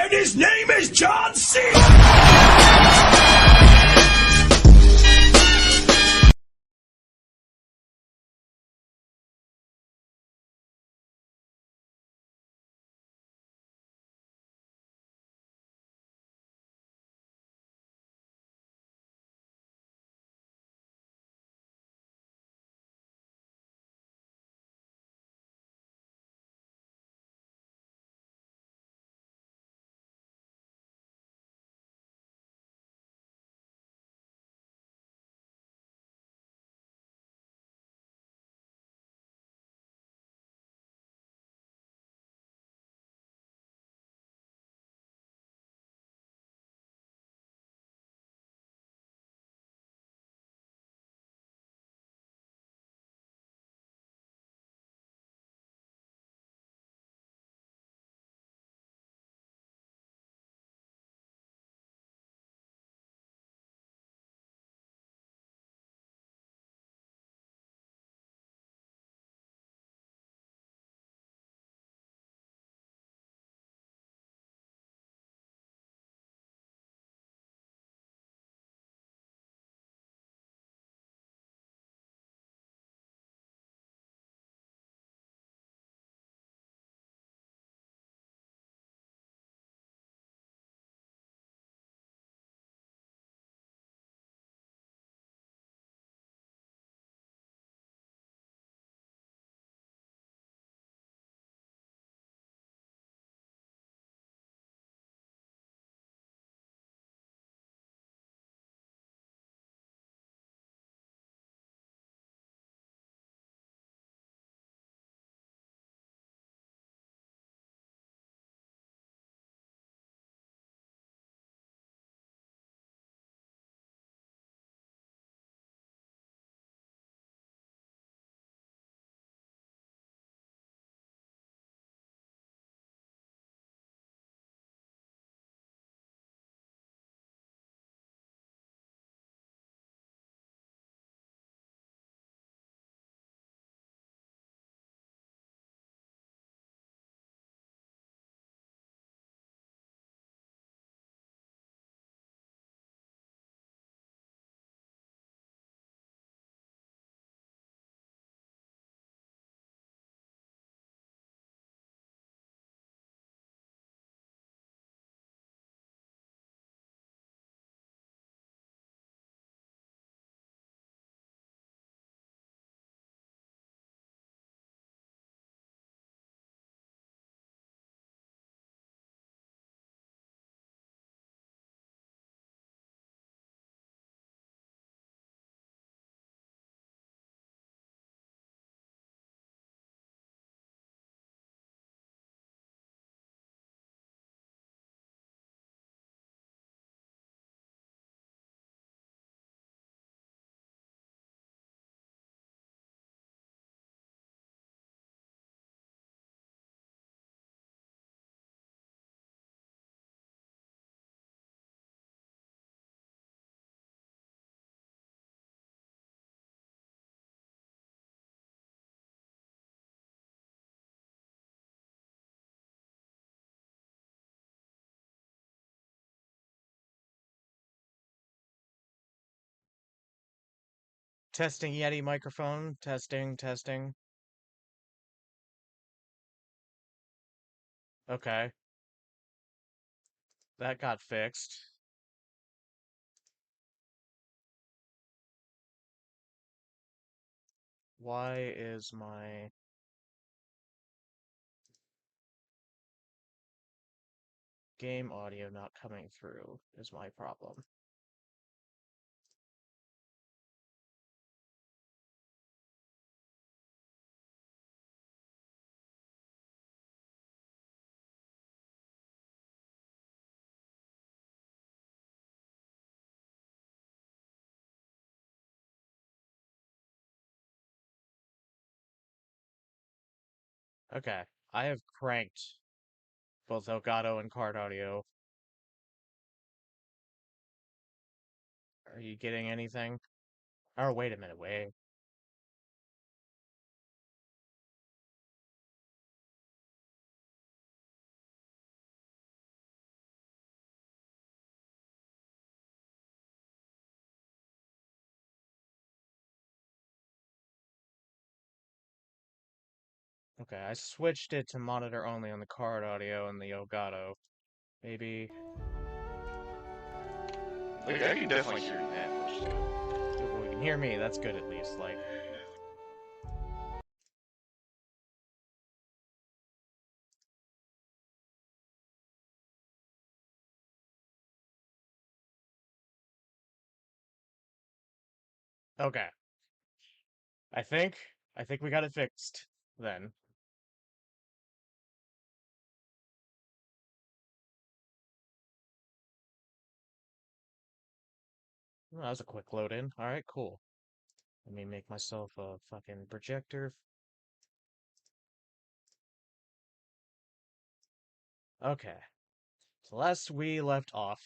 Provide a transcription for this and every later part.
And his name is John C. Testing Yeti microphone. Testing, testing. Okay, that got fixed. Why is my game audio not coming through is my problem. Okay, I have cranked both Elgato and card audio. Are you getting anything? Oh, wait a minute, wait. Okay, I switched it to monitor only on the card audio and the Elgato. Maybe. Like, I can definitely hear you now, which is good. Well, you can hear me, that's good at least. Like, okay. I think, I think we got it fixed then. Well, that was a quick load in. Alright, cool. Let me make myself a fucking projector. Okay. So last we left off,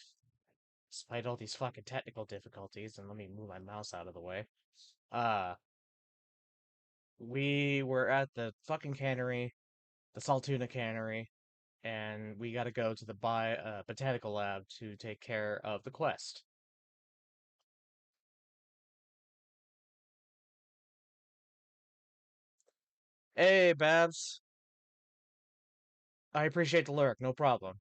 despite all these fucking technical difficulties, and let me move my mouse out of the way. Uh, we were at the fucking cannery, the Saltuna cannery, and we gotta go to the botanical lab to take care of the quest. Hey, Babs. I appreciate the lurk, no problem.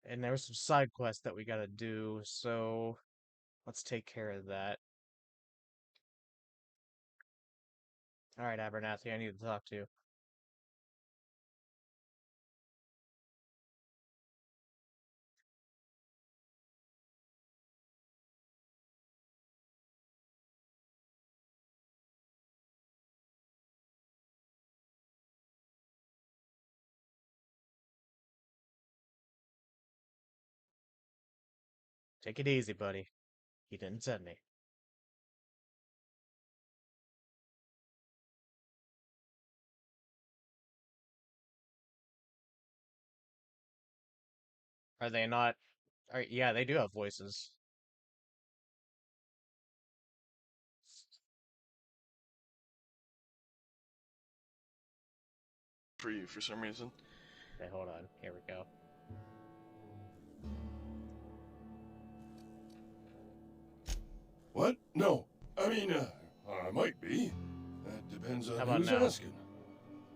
And there was some side quests that we gotta do, so let's take care of that. Alright, Abernathy, I need to talk to you. Take it easy, buddy. He didn't send me. Are they not? Yeah, they do have voices. For you, for some reason. Okay, hold on. Here we go. What? No. I mean, I might be. That depends on How about who's now? asking.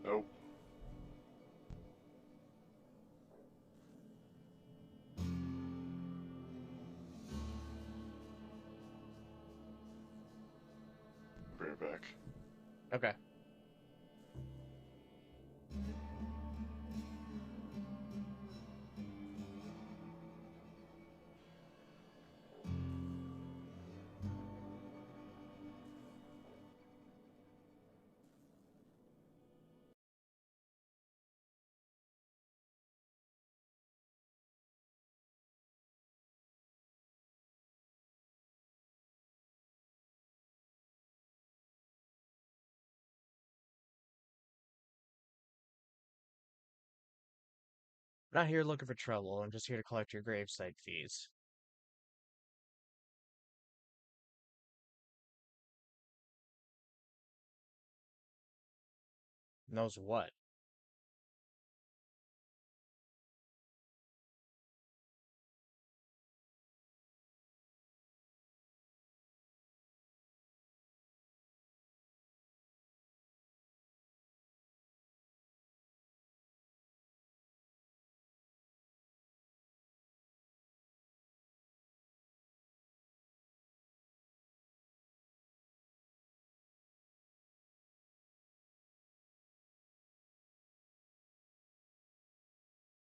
Nope. Bring it back. Okay. Not here looking for trouble. I'm just here to collect your gravesite fees. Knows what?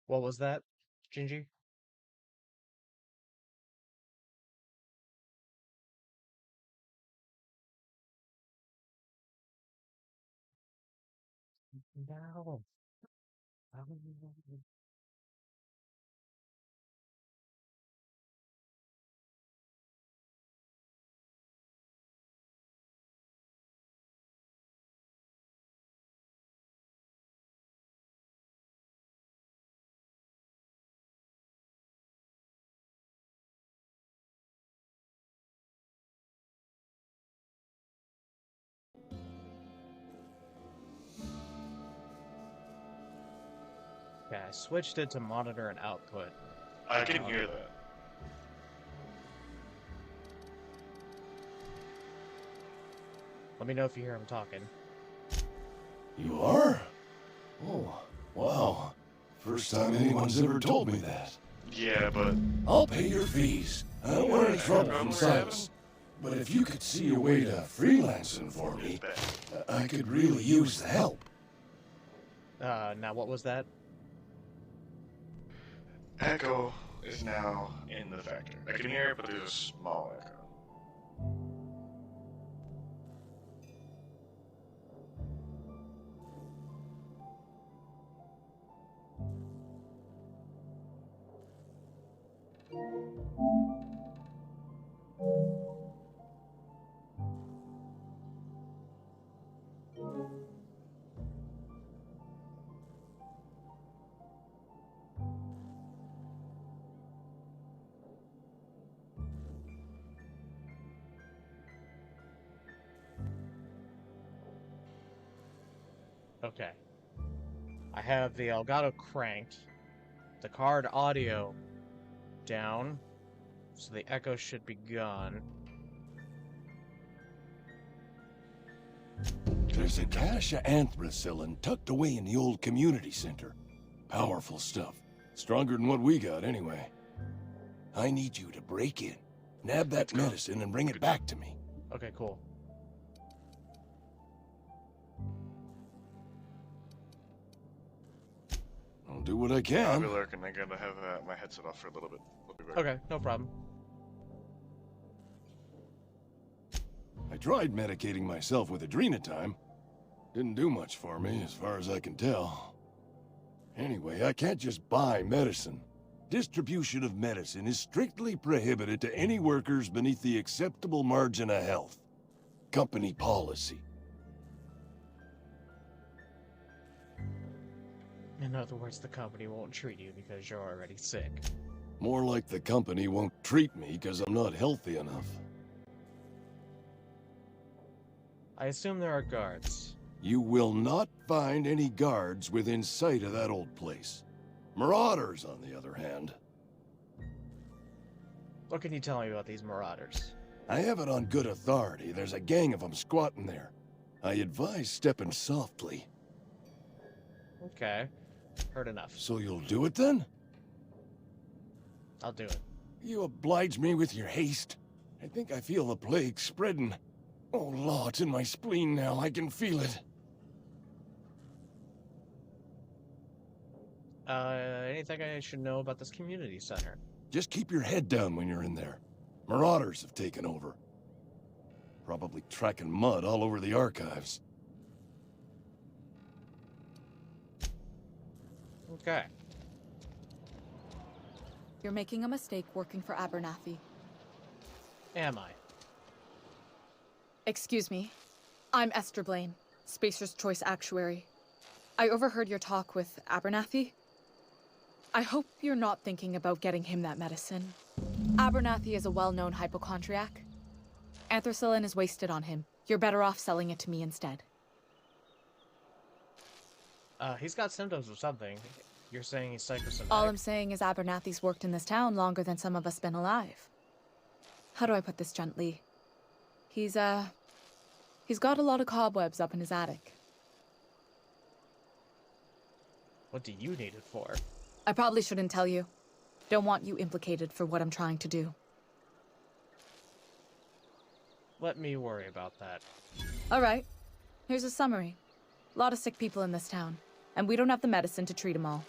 What was that, Gingy? No. Okay, I switched it to monitor and output. I can hear that. Let me know if you hear him talking. You are? Oh, wow. First time anyone's ever told me that. Yeah, but I'll pay your fees. I don't want any trouble from Silas. But if you could see a way to freelancing for me, I could really use the help. Now what was that? Echo is now in the factory. I can hear it, but there's a small echo. Okay. I have the Elgato cranked, the card audio down, so the echo should be gone. There's a cache of anthracillin tucked away in the old community center. Powerful stuff. Stronger than what we got, anyway. I need you to break in, nab that medicine, and bring it back to me. Okay, cool. I'll do what I I'll be can. lurking. I gotta have my headset off for a little bit. I'll be back. Okay, no problem. I tried medicating myself with adrenatime. Didn't do much for me, as far as I can tell. Anyway, I can't just buy medicine. Distribution of medicine is strictly prohibited to any workers beneath the acceptable margin of health. Company policy. In other words, the company won't treat you because you're already sick. More like the company won't treat me because I'm not healthy enough. I assume there are guards. You will not find any guards within sight of that old place. Marauders, on the other hand. What can you tell me about these marauders? I have it on good authority. There's a gang of them squatting there. I advise stepping softly. Okay. Heard enough. So you'll do it then? I'll do it. You oblige me with your haste. I think I feel the plague spreading. Oh, Law, it's in my spleen now. I can feel it. Anything I should know about this community center? Just keep your head down when you're in there. Marauders have taken over. Probably tracking mud all over the archives. Okay. You're making a mistake working for Abernathy. Am I? Excuse me. I'm Esther Blaine, Spacer's Choice Actuary. I overheard your talk with Abernathy. I hope you're not thinking about getting him that medicine. Abernathy is a well-known hypochondriac. Anthracillin is wasted on him. You're better off selling it to me instead. He's got symptoms of something. You're saying he's psychosomatic? All I'm saying is Abernathy's worked in this town longer than some of us been alive. How do I put this gently? He's got a lot of cobwebs up in his attic. What do you need it for? I probably shouldn't tell you. Don't want you implicated for what I'm trying to do. Let me worry about that. All right. Here's a summary. A lot of sick people in this town, and we don't have the medicine to treat them all.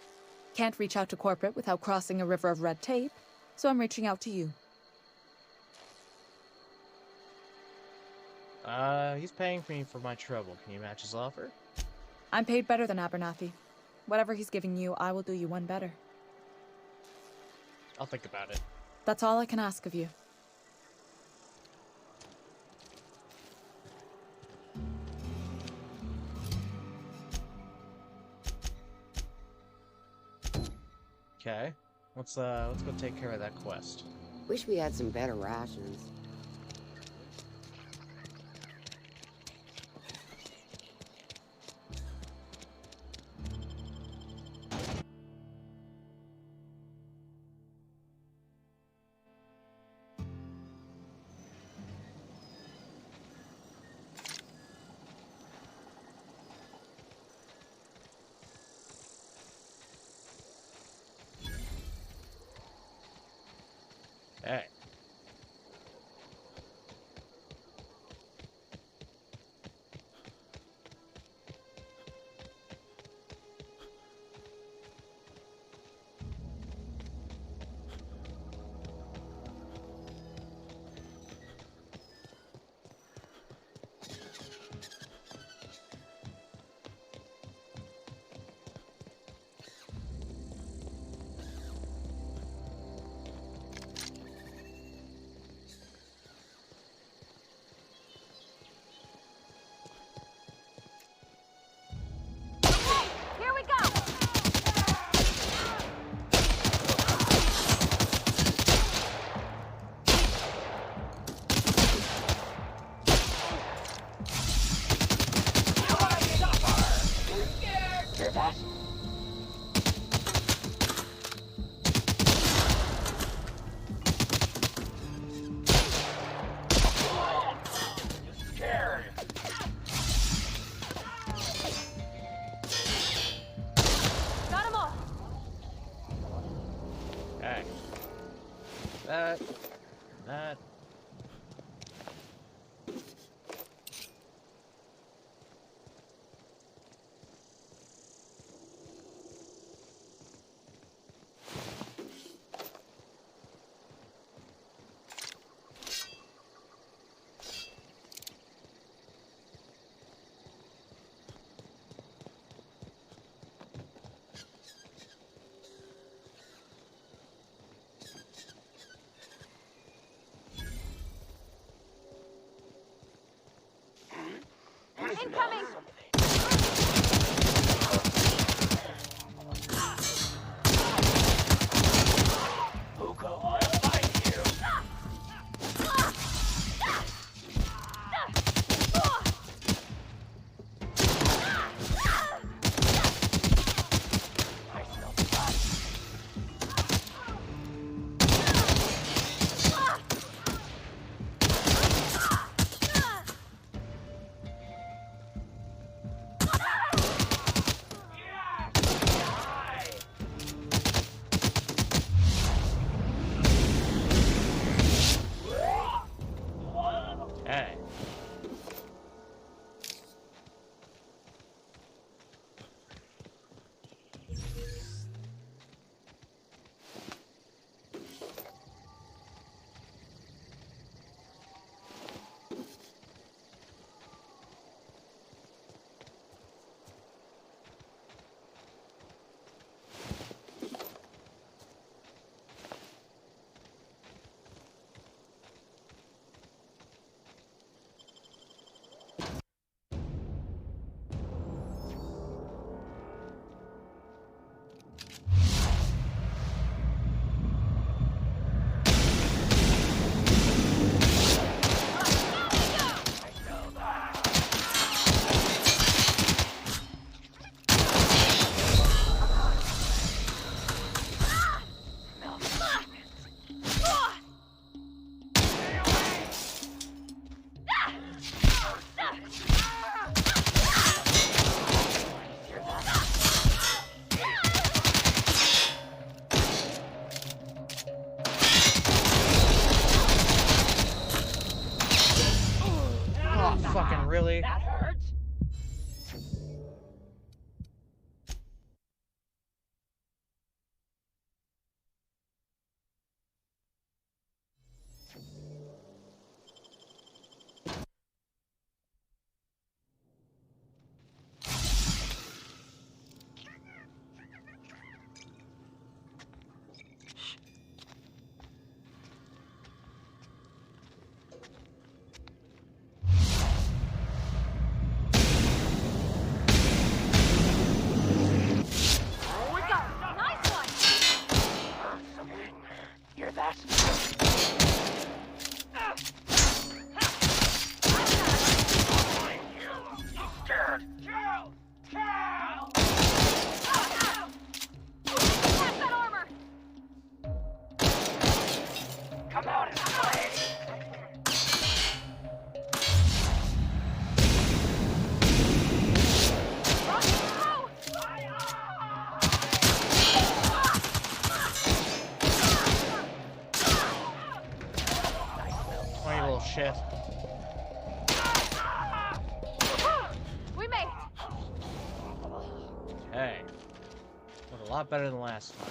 Can't reach out to corporate without crossing a river of red tape, so I'm reaching out to you. He's paying me for my trouble. Can you match his offer? I'm paid better than Abernathy. Whatever he's giving you, I will do you one better. I'll think about it. That's all I can ask of you. Okay. Let's go take care of that quest. Wish we had some better rations. Incoming! Hey. Oh, fucking really? That hurt! We go! Nice one! You're that. Scared. Kill! Pass that armor! Come out and play. Funny little shit. We made it! Hey. Went a lot better than last time.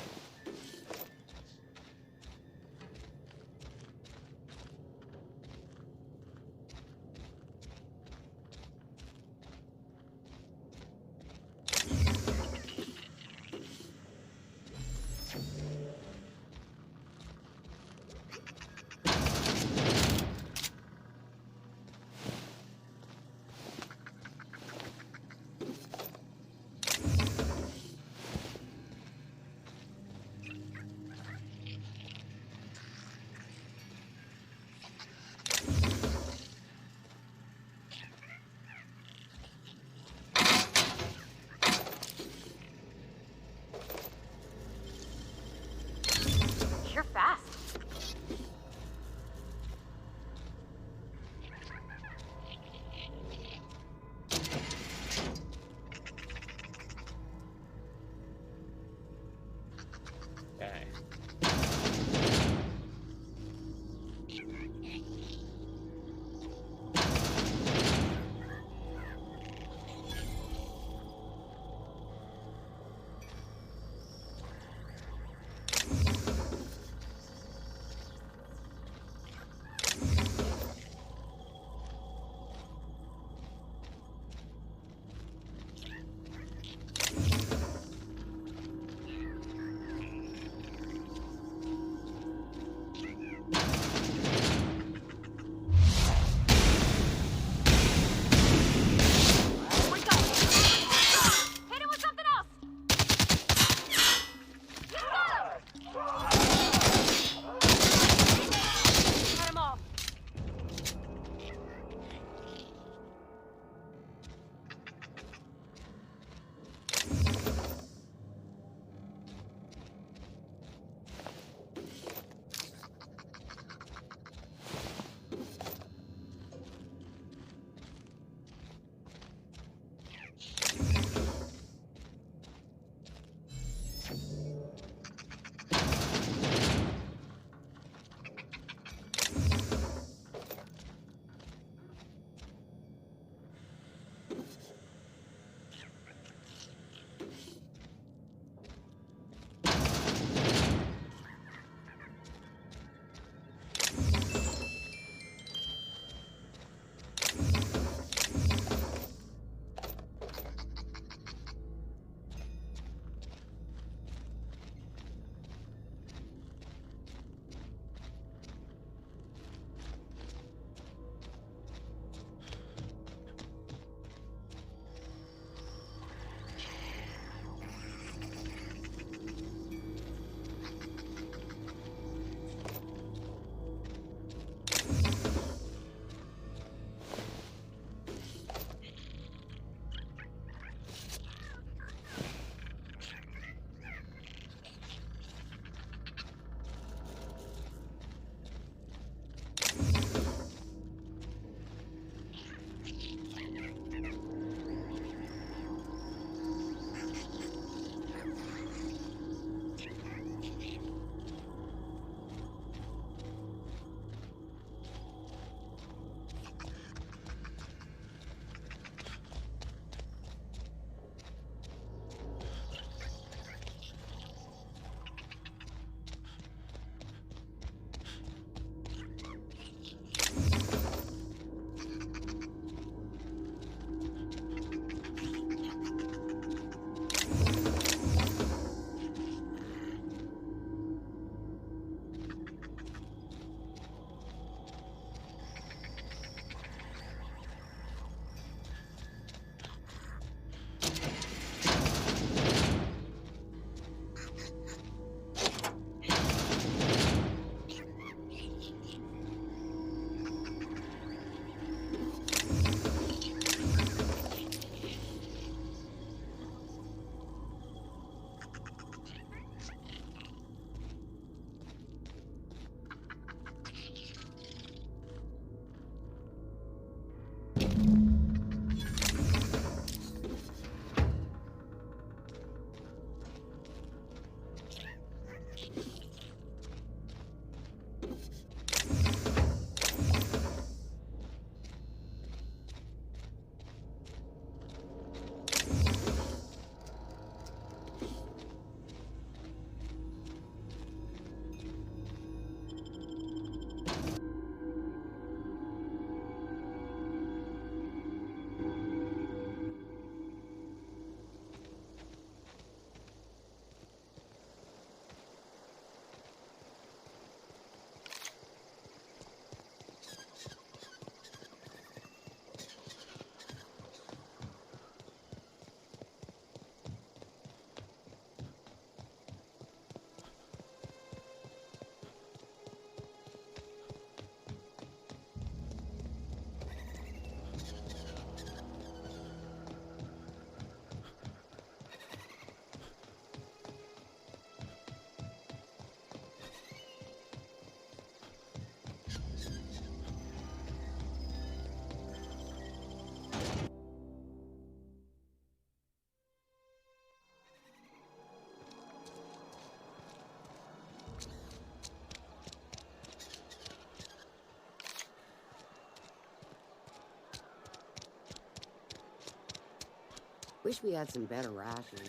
Wish we had some better rations.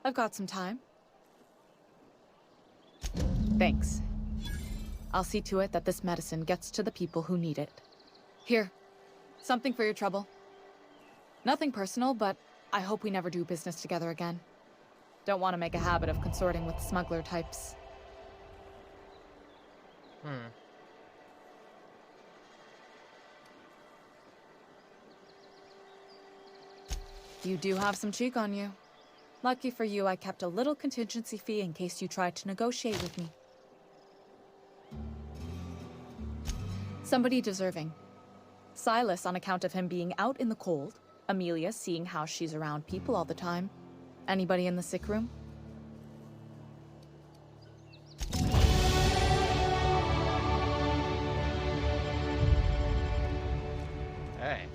I've got some time. Thanks. I'll see to it that this medicine gets to the people who need it. Here, something for your trouble. Nothing personal, but I hope we never do business together again. Don't want to make a habit of consorting with smuggler types. You do have some cheek on you. Lucky for you, I kept a little contingency fee in case you tried to negotiate with me. Somebody deserving. Silas on account of him being out in the cold. Amelia seeing how she's around people all the time. Anybody in the sick room? Hey.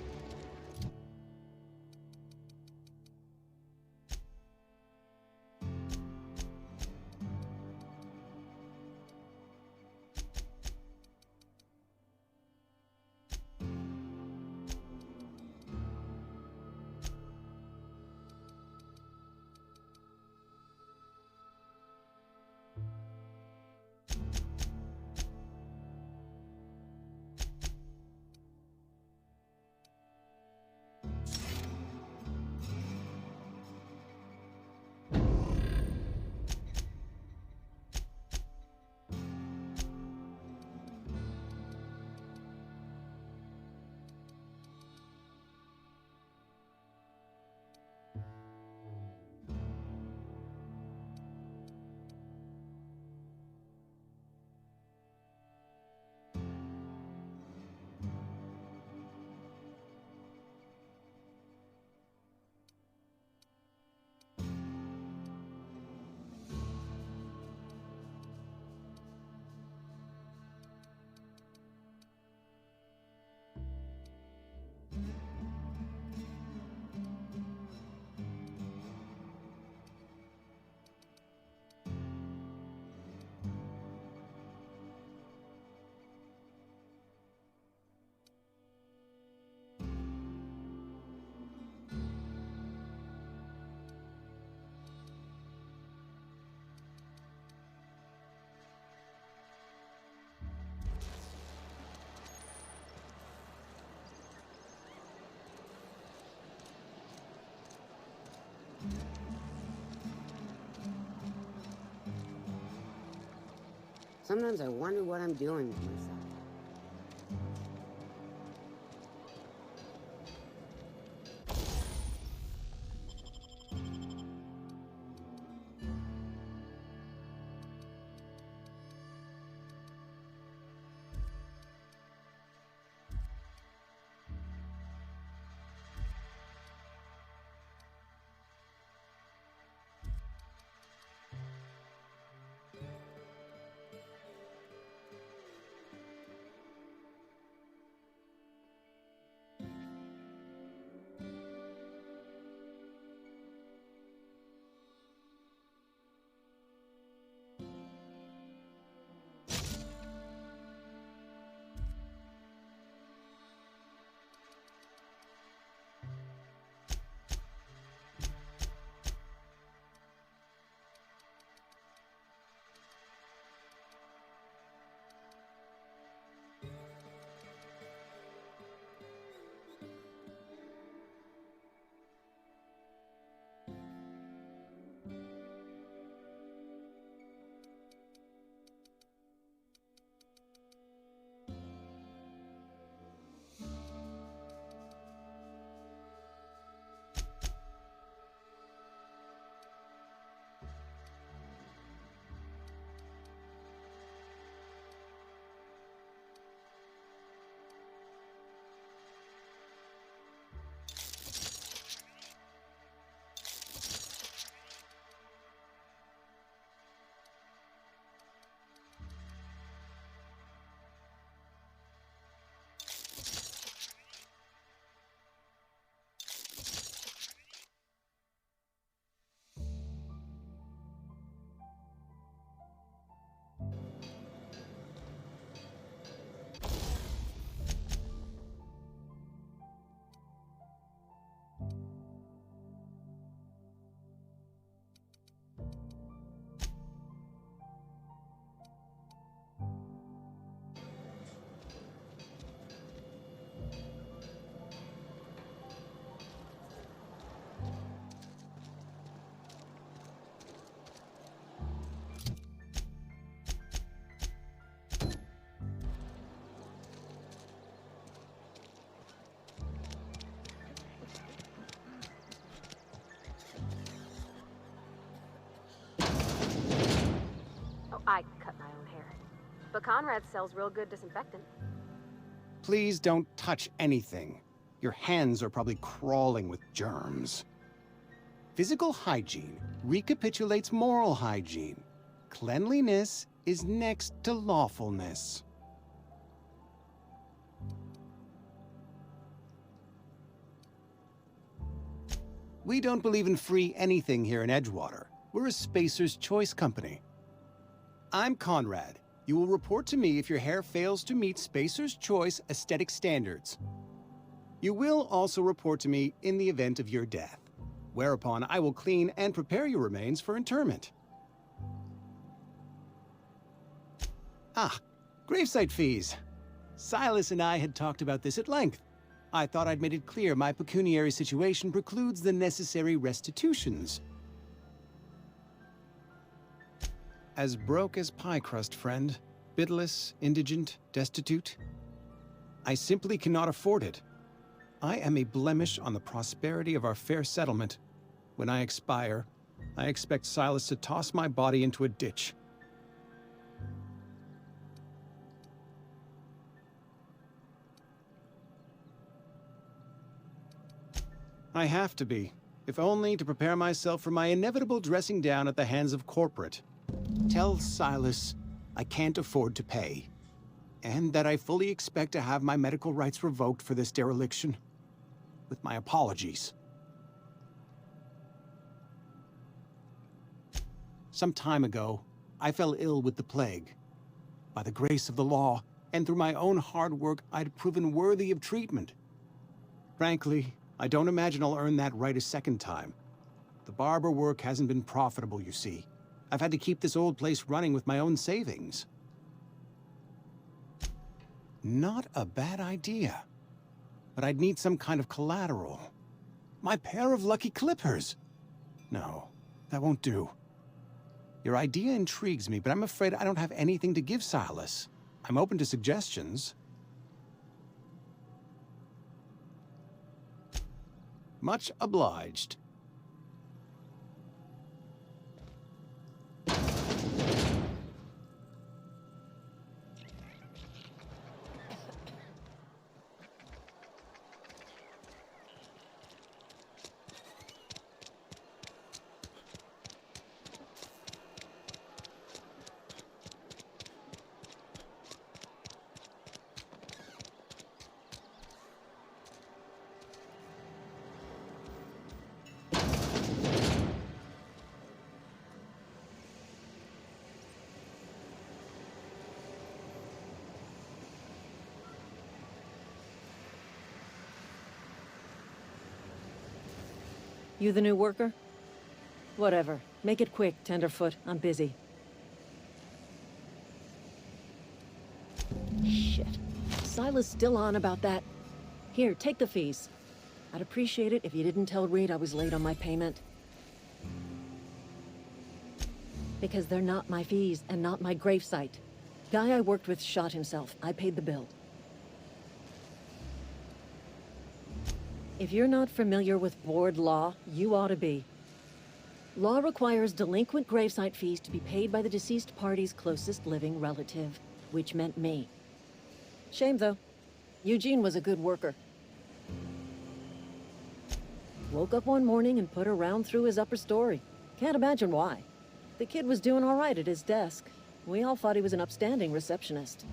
Sometimes I wonder what I'm doing with myself. but Conrad sells real good disinfectant. Please don't touch anything. Your hands are probably crawling with germs. Physical hygiene recapitulates moral hygiene. Cleanliness is next to lawfulness. We don't believe in free anything here in Edgewater. We're a Spacer's Choice company. I'm Conrad. You will report to me if your hair fails to meet Spacer's Choice aesthetic standards. You will also report to me in the event of your death, whereupon I will clean and prepare your remains for interment. Ah, gravesite fees. Silas and I had talked about this at length. I thought I'd made it clear my pecuniary situation precludes the necessary restitutions. As broke as pie crust, friend. Bidless, indigent, destitute. I simply cannot afford it. I am a blemish on the prosperity of our fair settlement. When I expire, I expect Silas to toss my body into a ditch. I have to be, if only to prepare myself for my inevitable dressing down at the hands of corporate. Tell Silas I can't afford to pay, and that I fully expect to have my medical rights revoked for this dereliction. With my apologies. Some time ago, I fell ill with the plague. By the grace of the law, and through my own hard work, I'd proven worthy of treatment. Frankly, I don't imagine I'll earn that right a second time. The barber work hasn't been profitable, you see. I've had to keep this old place running with my own savings. Not a bad idea. But I'd need some kind of collateral. My pair of lucky clippers! No, that won't do. Your idea intrigues me, but I'm afraid I don't have anything to give Silas. I'm open to suggestions. Much obliged. You the new worker? Whatever. Make it quick, Tenderfoot. I'm busy. Shit. Silas still on about that. Here, take the fees. I'd appreciate it if you didn't tell Reed I was late on my payment. Because they're not my fees and not my gravesite. Guy I worked with shot himself. I paid the bill. If you're not familiar with board law, you ought to be. Law requires delinquent gravesite fees to be paid by the deceased party's closest living relative, which meant me. Shame, though. Eugene was a good worker. Woke up one morning and put a round through his upper story. Can't imagine why. The kid was doing all right at his desk. We all thought he was an upstanding receptionist.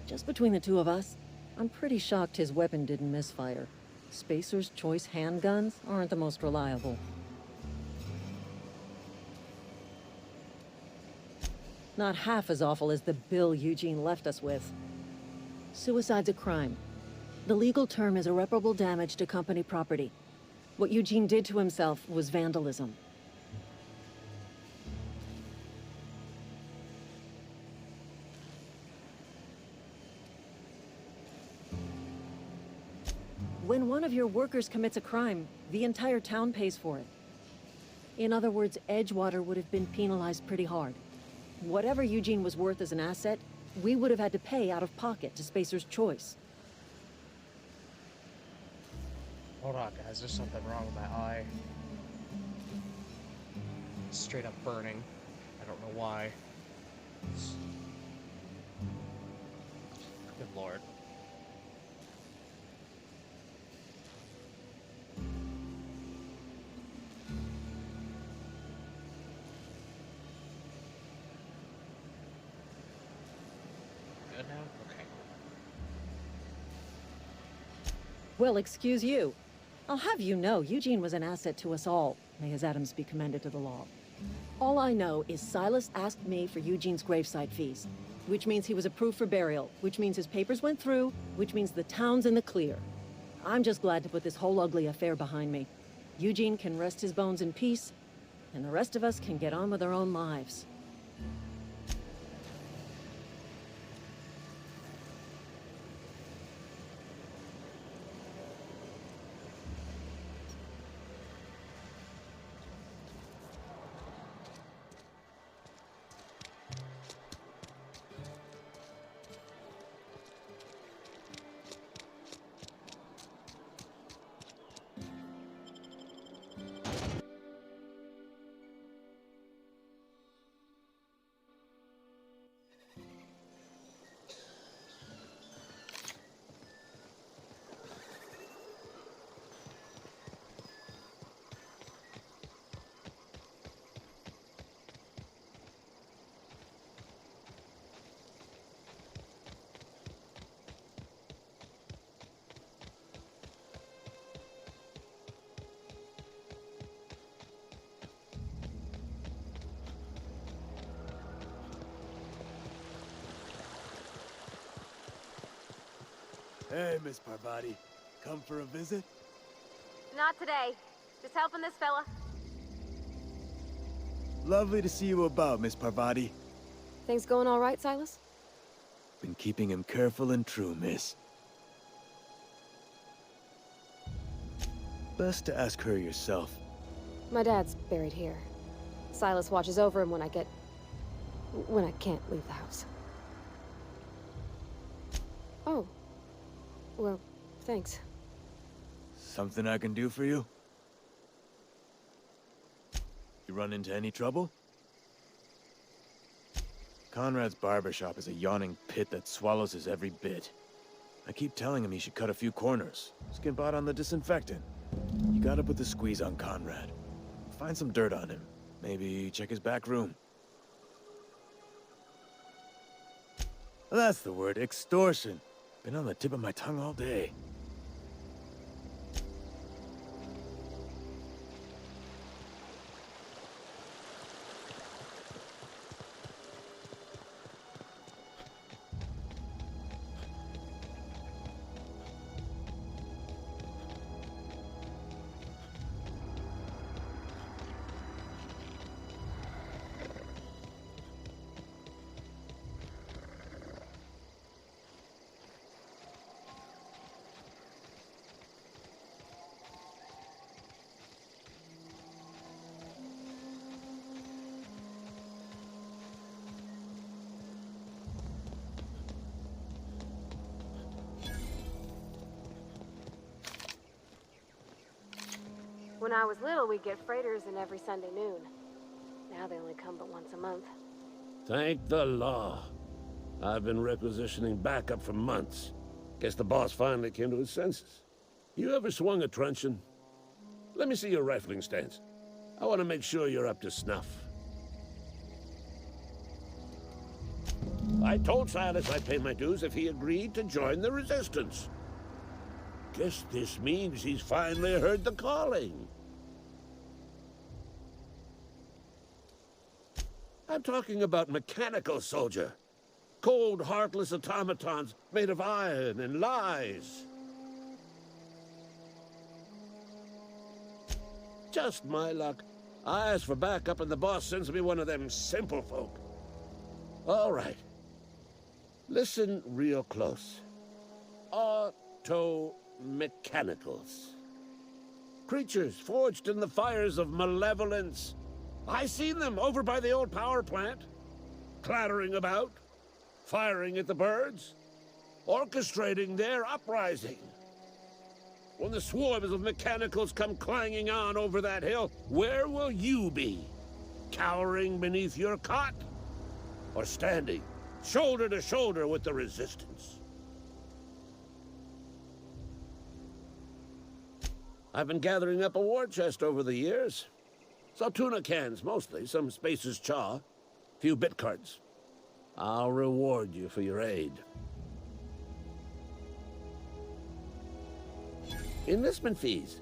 Just between the two of us, I'm pretty shocked his weapon didn't misfire. Spacer's Choice handguns aren't the most reliable. Not half as awful as the bill Eugene left us with. Suicide's a crime. The legal term is irreparable damage to company property. What Eugene did to himself was vandalism. When one of your workers commits a crime, the entire town pays for it. In other words, Edgewater would have been penalized pretty hard. Whatever Eugene was worth as an asset, we would have had to pay out of pocket to Spacer's Choice. Hold on, guys. There's something wrong with my eye. Straight up burning. I don't know why. Lord. Good now? Okay. Well, excuse you. I'll have you know, Eugene was an asset to us all. May his atoms be commended to the law. All I know is Silas asked me for Eugene's gravesite fees, which means he was approved for burial, which means his papers went through, which means the town's in the clear. I'm just glad to put this whole ugly affair behind me. Eugene can rest his bones in peace, and the rest of us can get on with our own lives. Hey, Miss Parvati. Come for a visit? Not today. Just helping this fella. Lovely to see you about, Miss Parvati. Things going all right, Silas? Been keeping him careful and true, miss. Best to ask her yourself. My dad's buried here. Silas watches over him when I can't leave the house. Oh. Well, thanks. Something I can do for you? You run into any trouble? Conrad's barbershop is a yawning pit that swallows his every bit. I keep telling him he should cut a few corners. Skimp out on the disinfectant. You gotta put the squeeze on Conrad. Find some dirt on him. Maybe check his back room. That's the word, extortion. Been on the tip of my tongue all day. When I was little, we'd get freighters in every Sunday noon. Now they only come but once a month. Thank the law. I've been requisitioning backup for months. Guess the boss finally came to his senses. You ever swung a truncheon? Let me see your rifling stance. I want to make sure you're up to snuff. I told Silas I'd pay my dues if he agreed to join the resistance. Guess this means he's finally heard the calling. I'm talking about mechanical soldier. Cold, heartless automatons made of iron and lies. Just my luck. I ask for backup and the boss sends me one of them simple folk. All right. Listen real close. Auto-mechanicals. Creatures forged in the fires of malevolence. I seen them over by the old power plant, clattering about, firing at the birds, orchestrating their uprising. When the swarms of mechanicals come clanging on over that hill, where will you be? Cowering beneath your cot? Or standing, shoulder to shoulder with the resistance? I've been gathering up a war chest over the years. So tuna cans, mostly, some Spacer's chaw, few bit cards. I'll reward you for your aid. Enlistment fees?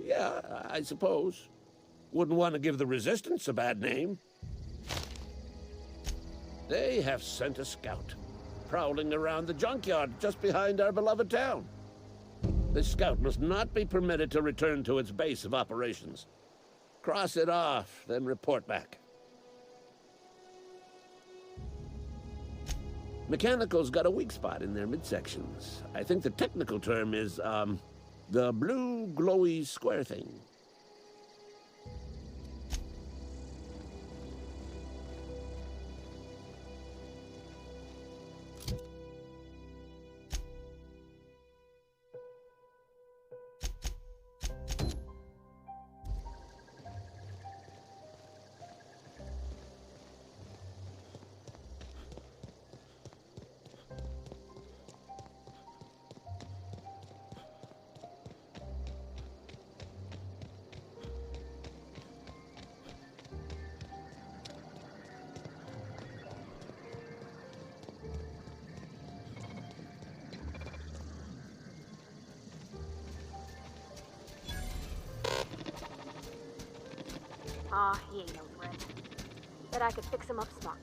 Yeah, I suppose. Wouldn't want to give the Resistance a bad name. They have sent a scout, prowling around the junkyard just behind our beloved town. This scout must not be permitted to return to its base of operations. Cross it off, then report back. Mechanical's got a weak spot in their midsections. I think the technical term is, the blue glowy square thing. Aw, he ain't no threat. Bet I could fix him up smart.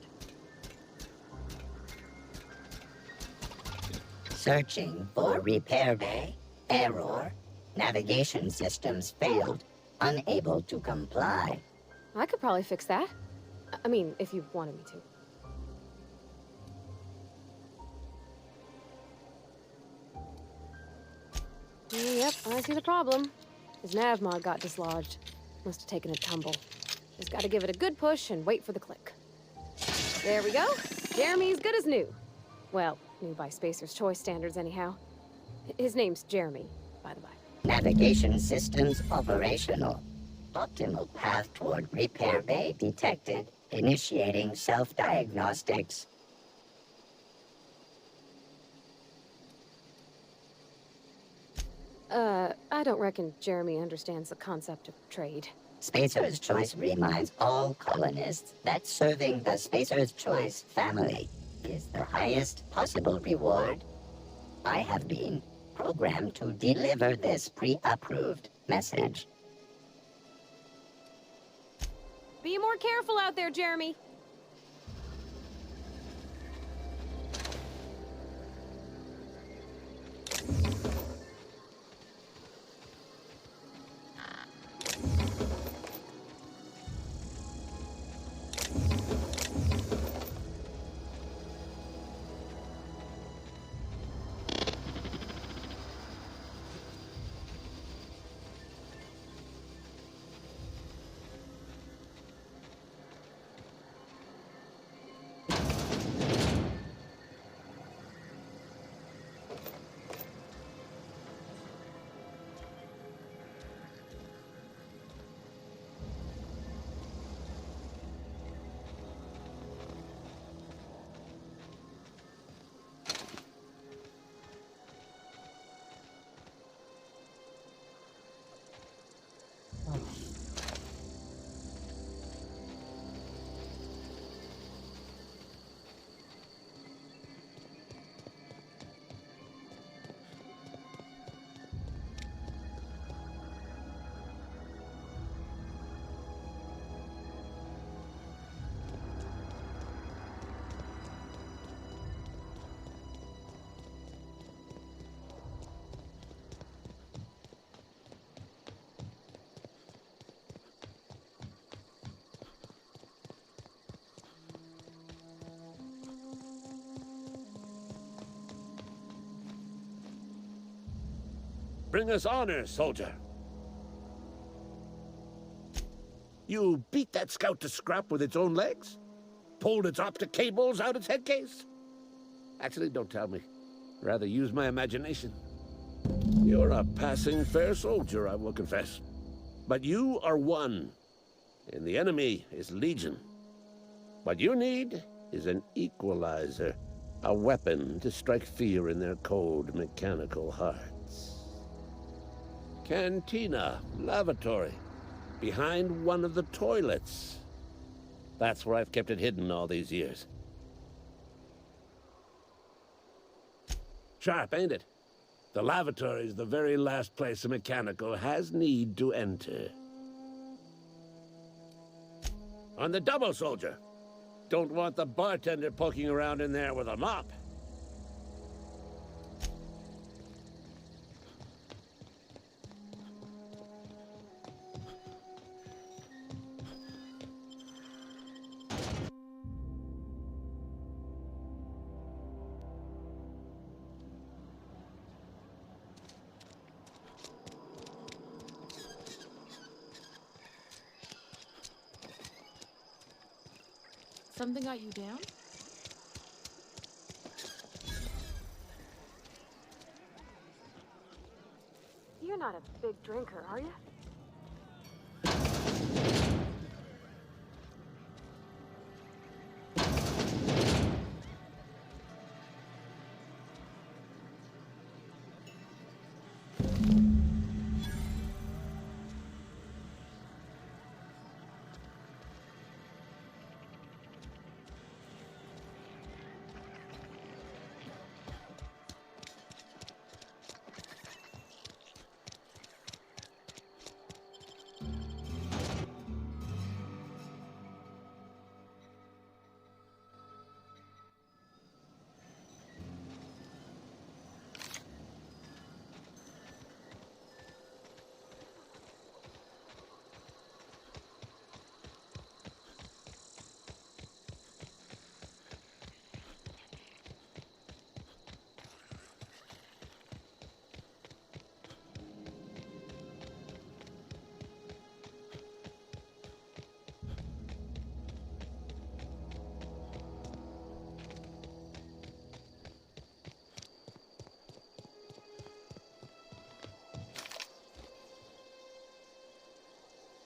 Searching for repair bay. Error. Navigation systems failed. Unable to comply. I could probably fix that. I mean, if you wanted me to. Yep, I see the problem. His nav mod got dislodged. Must have taken a tumble. Just gotta give it a good push and wait for the click. There we go. Jeremy's good as new. Well, new by Spacer's Choice standards anyhow. His name's Jeremy, by the by. Navigation systems operational. Optimal path toward repair bay detected. Initiating self-diagnostics. I don't reckon Jeremy understands the concept of trade. Spacer's Choice reminds all colonists that serving the Spacer's Choice family is the highest possible reward. I have been programmed to deliver this pre-approved message. Be more careful out there, Jeremy. Bring us honor, soldier. You beat that scout to scrap with its own legs? Pulled its optic cables out its head case? Actually, don't tell me. Rather use my imagination. You're a passing fair soldier, I will confess. But you are one, and the enemy is legion. What you need is an equalizer, a weapon to strike fear in their cold, mechanical hearts. Cantina, lavatory, behind one of the toilets. That's where I've kept it hidden all these years. Sharp, ain't it? The lavatory is the very last place a mechanical has need to enter. On the double, soldier. Don't want the bartender poking around in there with a mop. Something got you down? You're not a big drinker, are you?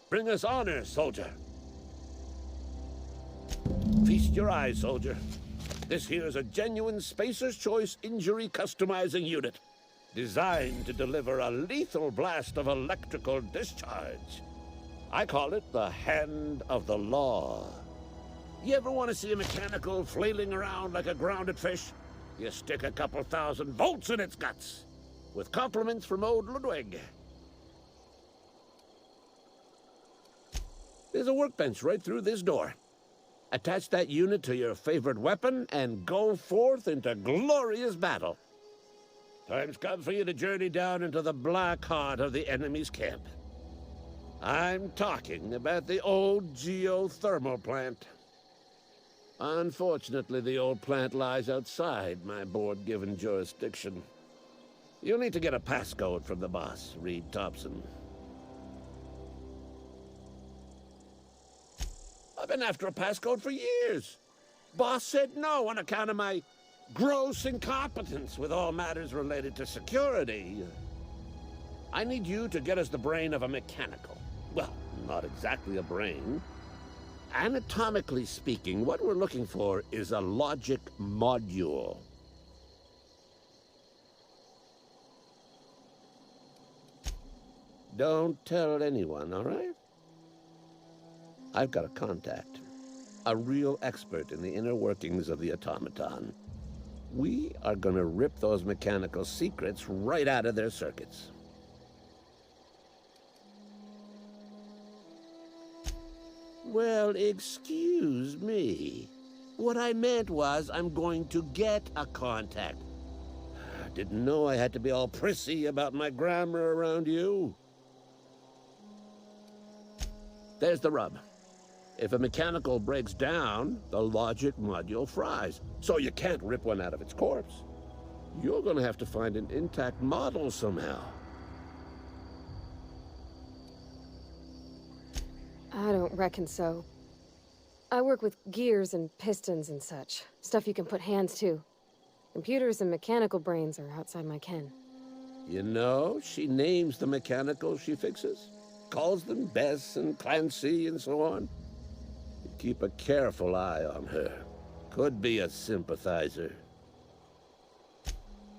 Bring us honor, soldier. Feast your eyes, soldier. This here is a genuine Spacer's Choice injury customizing unit, designed to deliver a lethal blast of electrical discharge. I call it the Hand of the Law. You ever want to see a mechanical flailing around like a grounded fish? You stick a couple thousand volts in its guts. With compliments from old Ludwig. There's a workbench right through this door. Attach that unit to your favorite weapon and go forth into glorious battle. Time's come for you to journey down into the black heart of the enemy's camp. I'm talking about the old geothermal plant. Unfortunately, the old plant lies outside my board-given jurisdiction. You'll need to get a passcode from the boss, Reed Thompson. I've been after a passcode for years. Boss said no on account of my gross incompetence with all matters related to security. I need you to get us the brain of a mechanical. Well, not exactly a brain. Anatomically speaking, what we're looking for is a logic module. Don't tell anyone, all right? I've got a contact, a real expert in the inner workings of the automaton. We are gonna rip those mechanical secrets right out of their circuits. Well, excuse me. What I meant was I'm going to get a contact. Didn't know I had to be all prissy about my grammar around you. There's the rub. If a mechanical breaks down, the logic module fries. So you can't rip one out of its corpse. You're gonna have to find an intact model somehow. I don't reckon so. I work with gears and pistons and such. Stuff you can put hands to. Computers and mechanical brains are outside my ken. You know, she names the mechanicals she fixes. Calls them Bess and Clancy and so on. Keep a careful eye on her. Could be a sympathizer.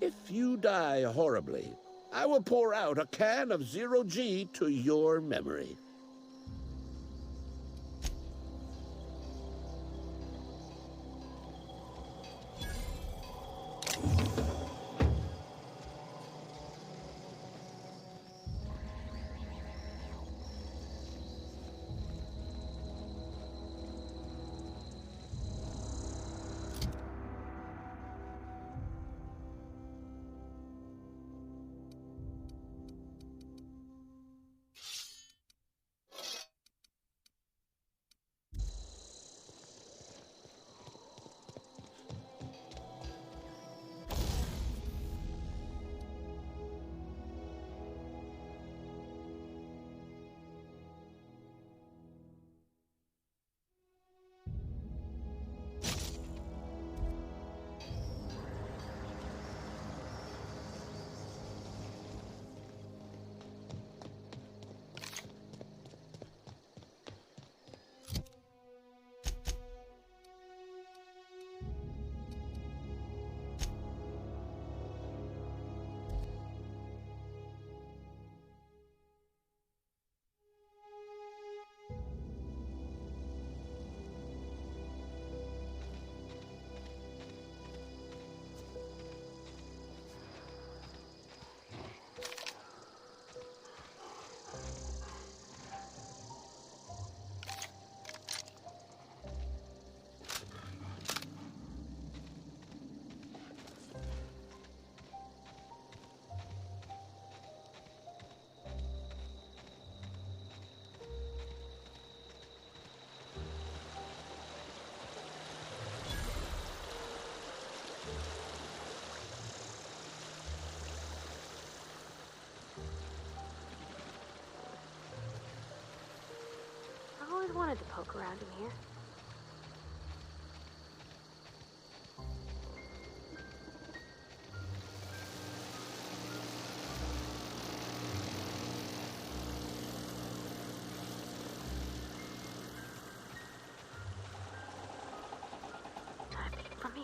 If you die horribly, I will pour out a can of zero-G to your memory. I've always wanted to poke around in here. Time for me.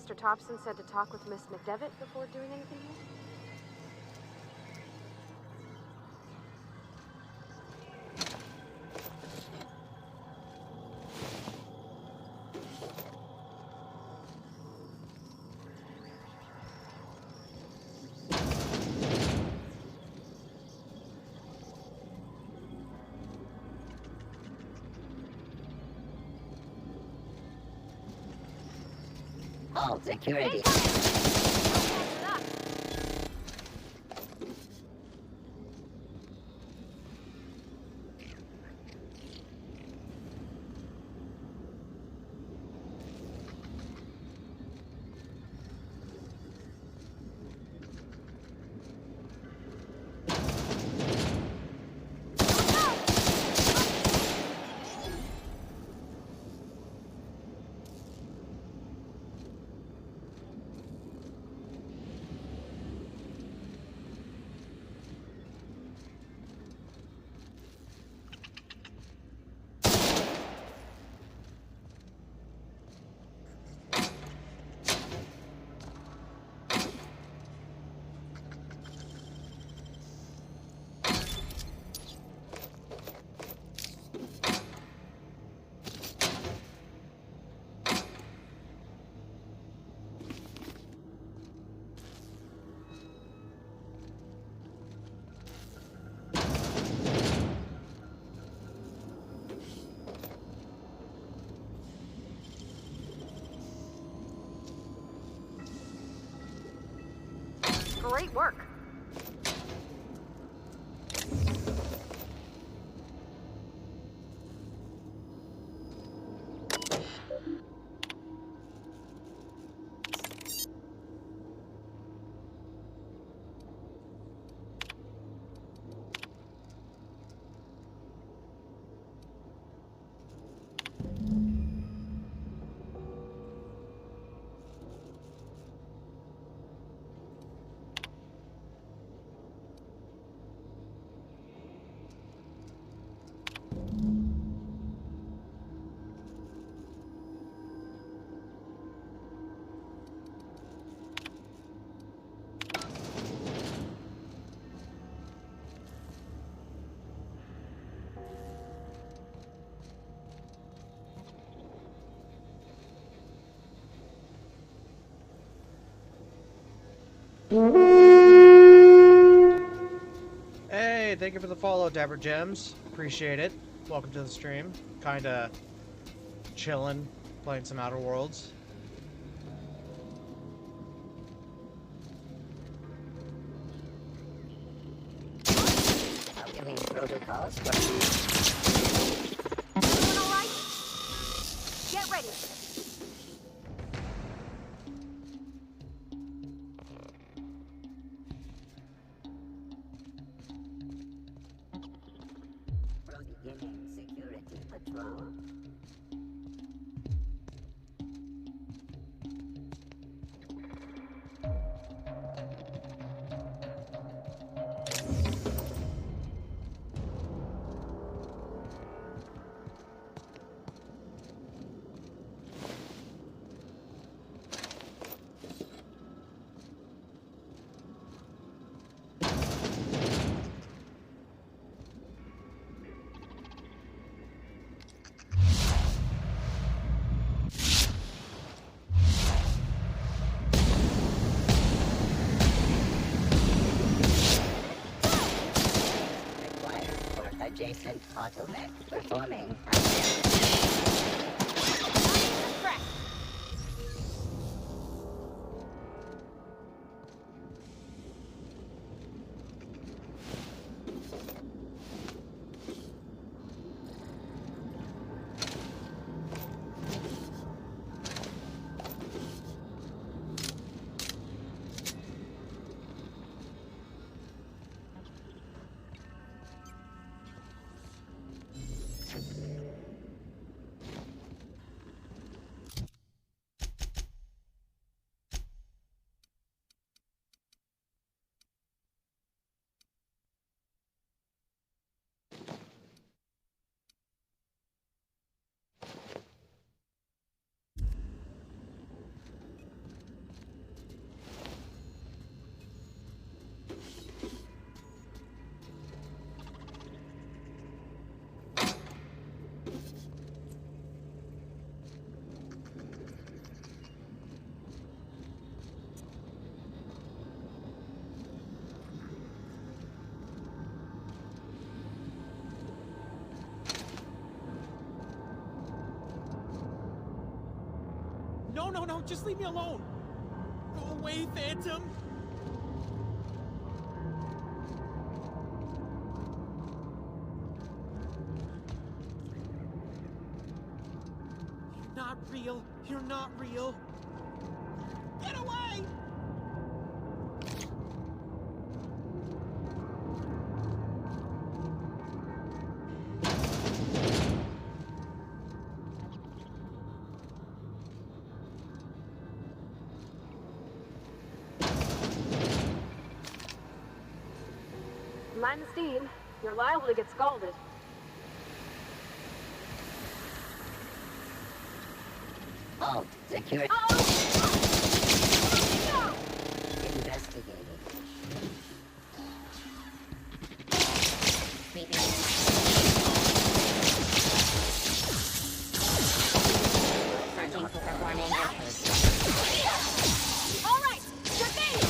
Mr. Thompson said to talk with Miss McDevitt before doing anything here? All security. Great work. Hey, thank you for the follow, Dabber Gems. Appreciate it. Welcome to the stream. Kinda chillin', playing some Outer Worlds. Calculating protocols for... Doing all right? Get ready. Beginning security patrol. Adjacent automech performing. Just leave me alone! Go away, Phantom! You're not real! You're not real! Get away! Mind the steam. You're liable to get scalded. Halt. Security. Investigating. Searching for performing efforts. All right, your game.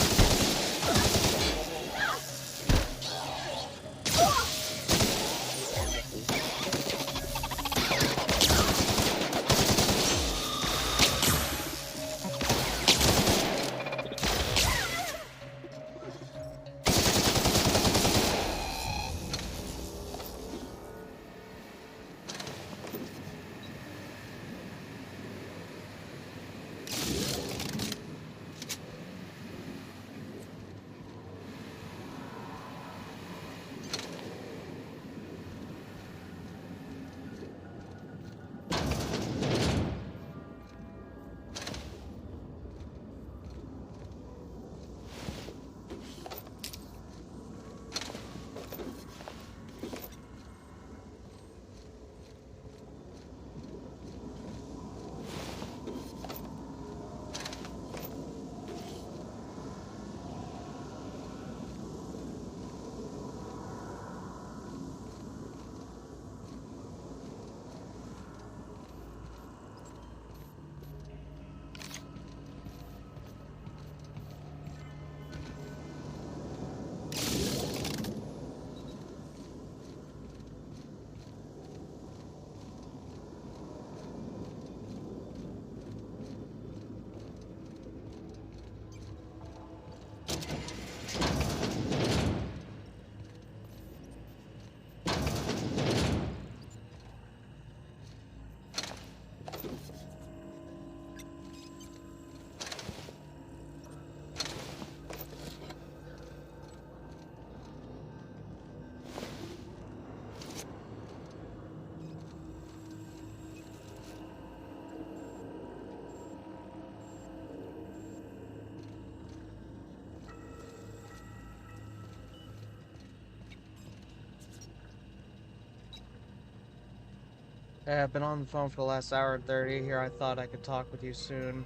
I've been on the phone for the last hour and 30 here. I thought I could talk with you soon.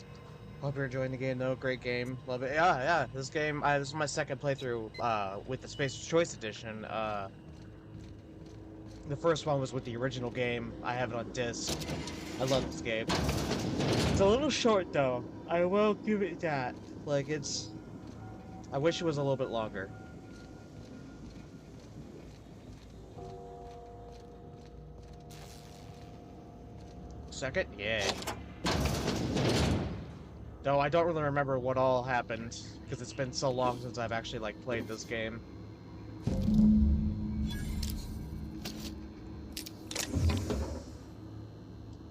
Hope you're enjoying the game though. Great game. Love it. Yeah. This game, this is my second playthrough with the Spacer's Choice Edition. The first one was with the original game. I have it on disc. I love this game. It's a little short though. I will give it that. Like I wish it was a little bit longer. Second? Yeah. Though I don't really remember what all happened, because it's been so long since I've actually, like, played this game.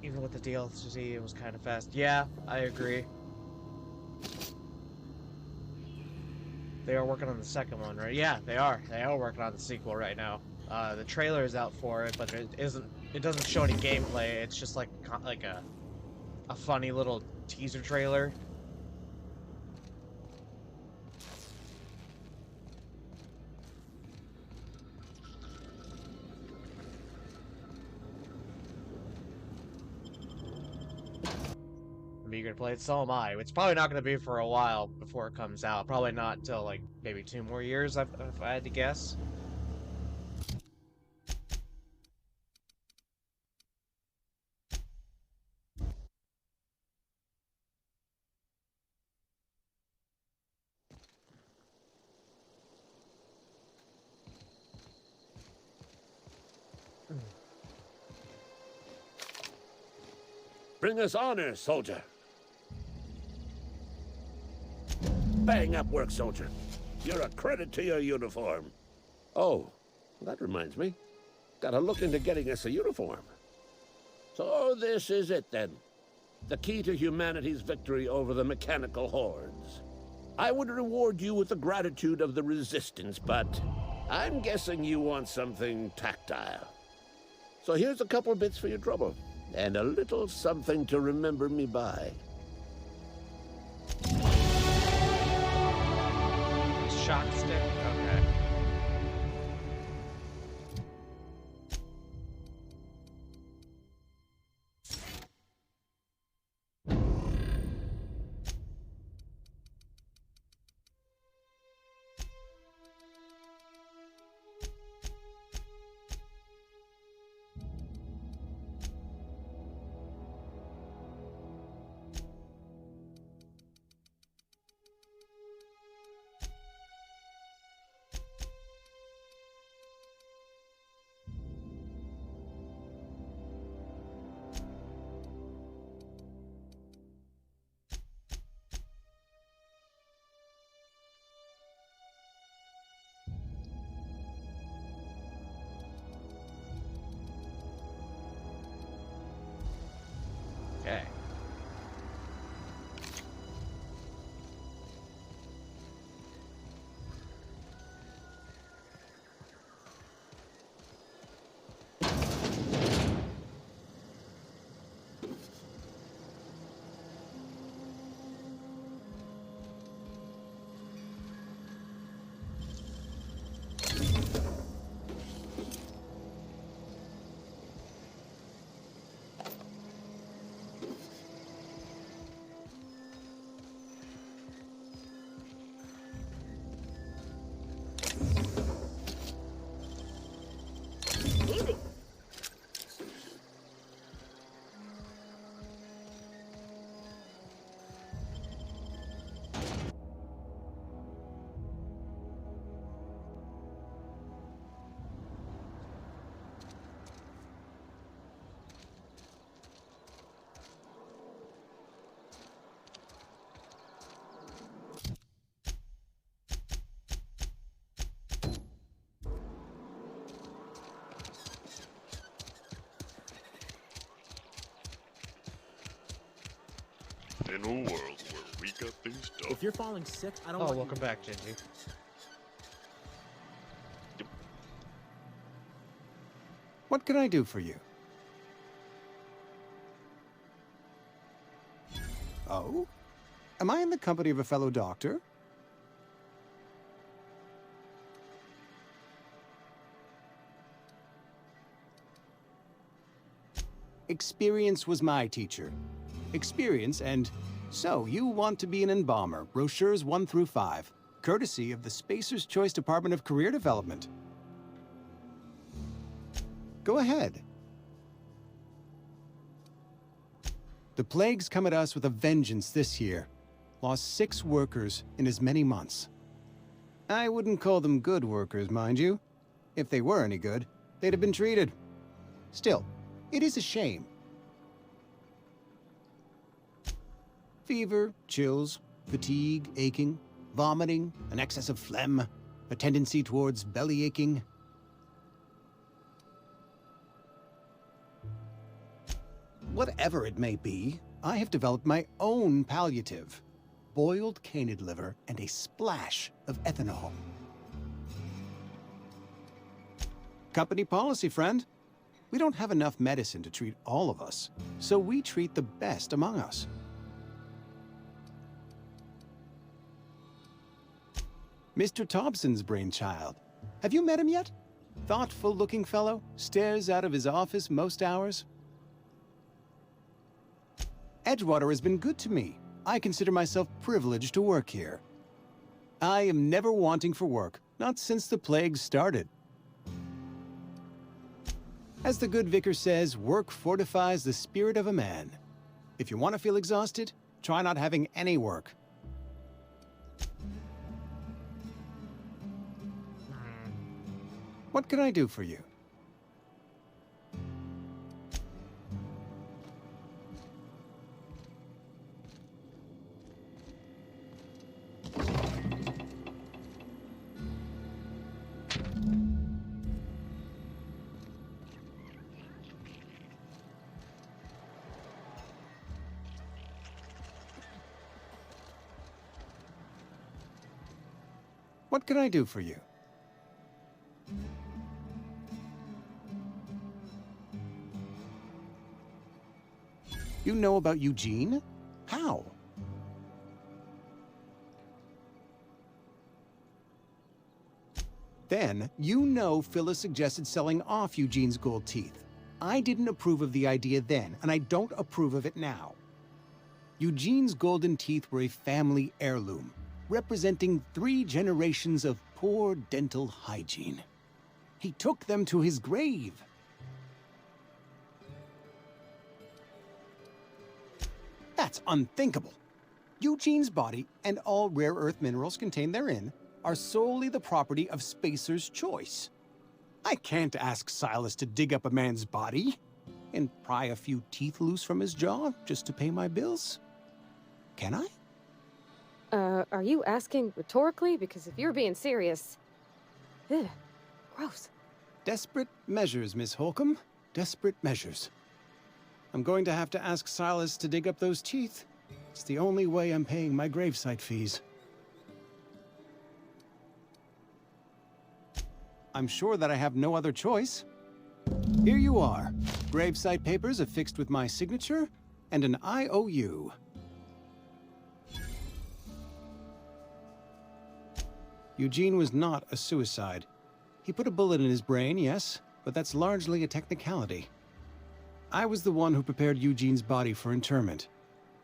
Even with the DLC, it was kind of fast. Yeah, I agree. They are working on the second one, right? Yeah, they are. They are working on the sequel right now. The trailer is out for it, but it doesn't show any gameplay. It's just like a funny little teaser trailer. I'm eager to play it, so am I. It's probably not going to be for a while before it comes out. Probably not until like maybe 2 more years, if I had to guess. Bring us honor, soldier. Bang-up work, soldier. You're a credit to your uniform. Oh, that reminds me. Gotta look into getting us a uniform. So this is it, then. The key to humanity's victory over the mechanical hordes. I would reward you with the gratitude of the Resistance, but I'm guessing you want something tactile. So here's a couple bits for your trouble, and a little something to remember me by. Shock stick? Okay. Okay. Easy. In a world where we got things done. If you're falling sick, I don't Oh, want welcome back, Gingy. What can I do for you? Oh? Am I in the company of a fellow doctor? Experience was my teacher. Experience, and so you want to be an embalmer, brochures 1 through 5, courtesy of the Spacer's Choice Department of Career Development. Go ahead. The plague's come at us with a vengeance this year. Lost 6 workers in as many months. I wouldn't call them good workers, mind you. If they were any good, they'd have been treated. Still, it is a shame. Fever, chills, fatigue, aching, vomiting, an excess of phlegm, a tendency towards belly aching. Whatever it may be, I have developed my own palliative. Boiled canid liver and a splash of ethanol. Company policy, friend. We don't have enough medicine to treat all of us, so we treat the best among us. Mr. Thompson's brainchild. Have you met him yet? Thoughtful-looking fellow, stares out of his office most hours. Edgewater has been good to me. I consider myself privileged to work here. I am never wanting for work, not since the plague started. As the good vicar says, work fortifies the spirit of a man. If you want to feel exhausted, try not having any work. What can I do for you? What can I do for you? You know about Eugene? How? Then, you know Phyllis suggested selling off Eugene's gold teeth. I didn't approve of the idea then, and I don't approve of it now. Eugene's golden teeth were a family heirloom, representing 3 generations of poor dental hygiene. He took them to his grave. That's unthinkable. Eugene's body and all rare earth minerals contained therein are solely the property of Spacer's Choice. I can't ask Silas to dig up a man's body and pry a few teeth loose from his jaw just to pay my bills. Can I? Are you asking rhetorically? Because if you're being serious... Ugh, gross. Desperate measures, Miss Holcomb. Desperate measures. I'm going to have to ask Silas to dig up those teeth. It's the only way I'm paying my gravesite fees. I'm sure that I have no other choice. Here you are. Gravesite papers affixed with my signature and an IOU. Eugene was not a suicide. He put a bullet in his brain, yes, but that's largely a technicality. I was the one who prepared Eugene's body for interment.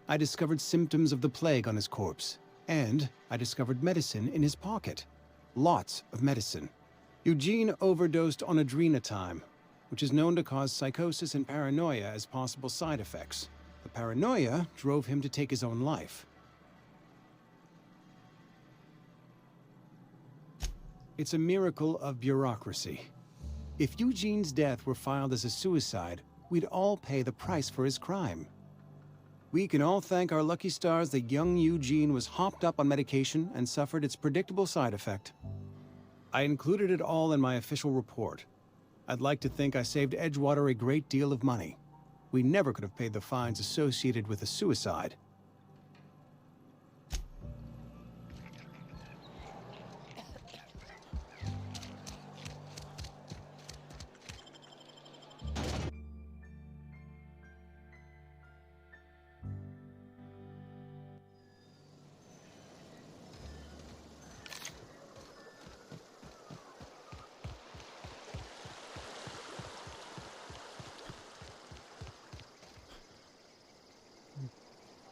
I discovered symptoms of the plague on his corpse, and I discovered medicine in his pocket. Lots of medicine. Eugene overdosed on adrenatime, which is known to cause psychosis and paranoia as possible side effects. The paranoia drove him to take his own life. It's a miracle of bureaucracy. If Eugene's death were filed as a suicide, we'd all pay the price for his crime. We can all thank our lucky stars that young Eugene was hopped up on medication and suffered its predictable side effect. I included it all in my official report. I'd like to think I saved Edgewater a great deal of money. We never could have paid the fines associated with a suicide.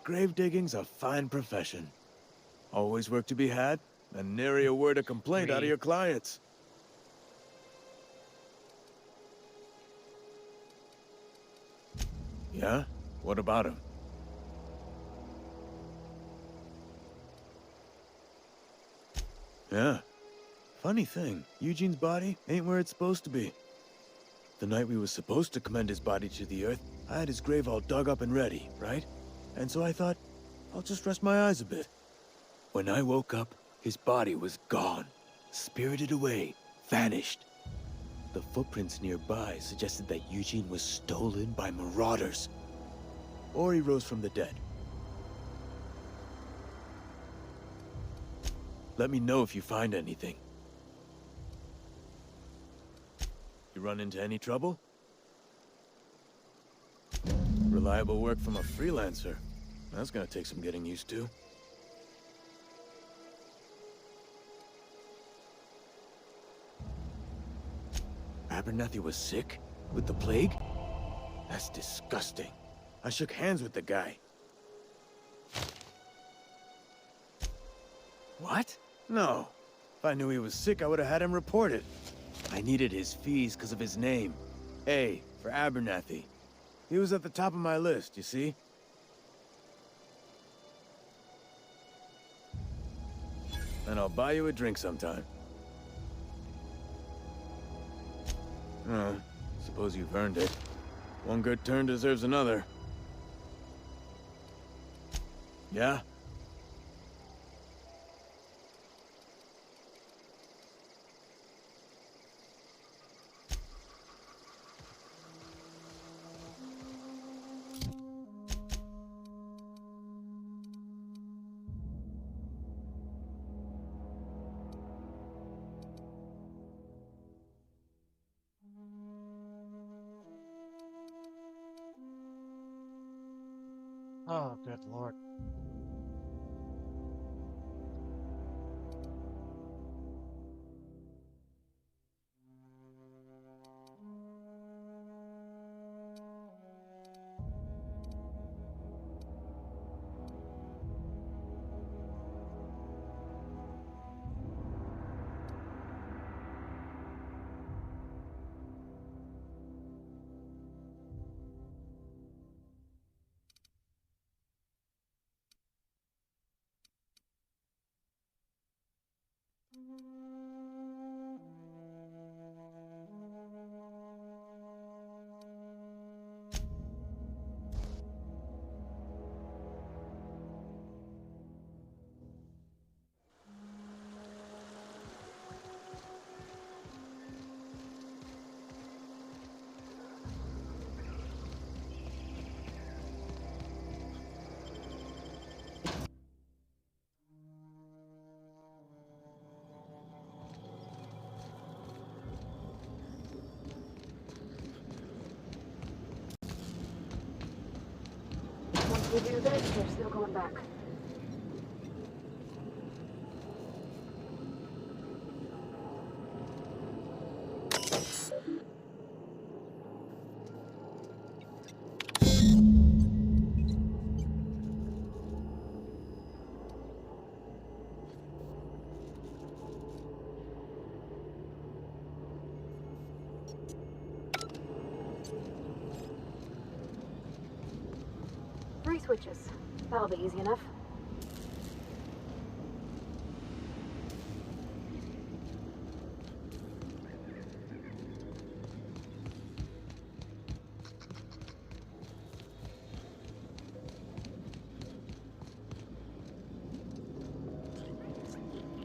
Grave digging's a fine profession. Always work to be had, and nary a word of complaint out of your clients. Yeah? What about him? Yeah. Funny thing, Eugene's body ain't where it's supposed to be. The night we was supposed to commend his body to the earth, I had his grave all dug up and ready, right? And so I thought, I'll just rest my eyes a bit. When I woke up, his body was gone. Spirited away. Vanished. The footprints nearby suggested that Eugene was stolen by marauders. Or he rose from the dead. Let me know if you find anything. You run into any trouble? Reliable work from a freelancer. That's gonna take some getting used to. Abernathy was sick? With the plague? That's disgusting. I shook hands with the guy. What? No. If I knew he was sick, I would have had him reported. I needed his fees because of his name. A, for Abernathy. He was at the top of my list, you see? And I'll buy you a drink sometime. Suppose you've earned it. One good turn deserves another. Yeah? Oh, good lord. Once we do this, there's no going back. Three switches. That'll be easy enough.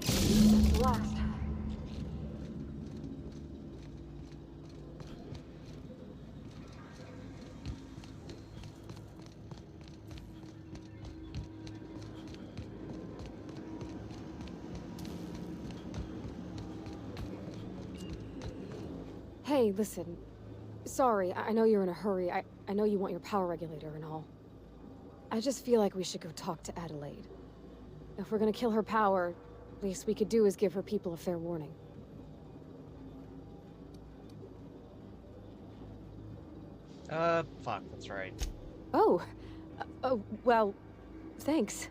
That's the last. Hey, listen. Sorry, I know you're in a hurry. I know you want your power regulator and all. I just feel like we should go talk to Adelaide. If we're gonna kill her power, least we could do is give her people a fair warning. Fuck, that's right. Oh. Oh, well, thanks.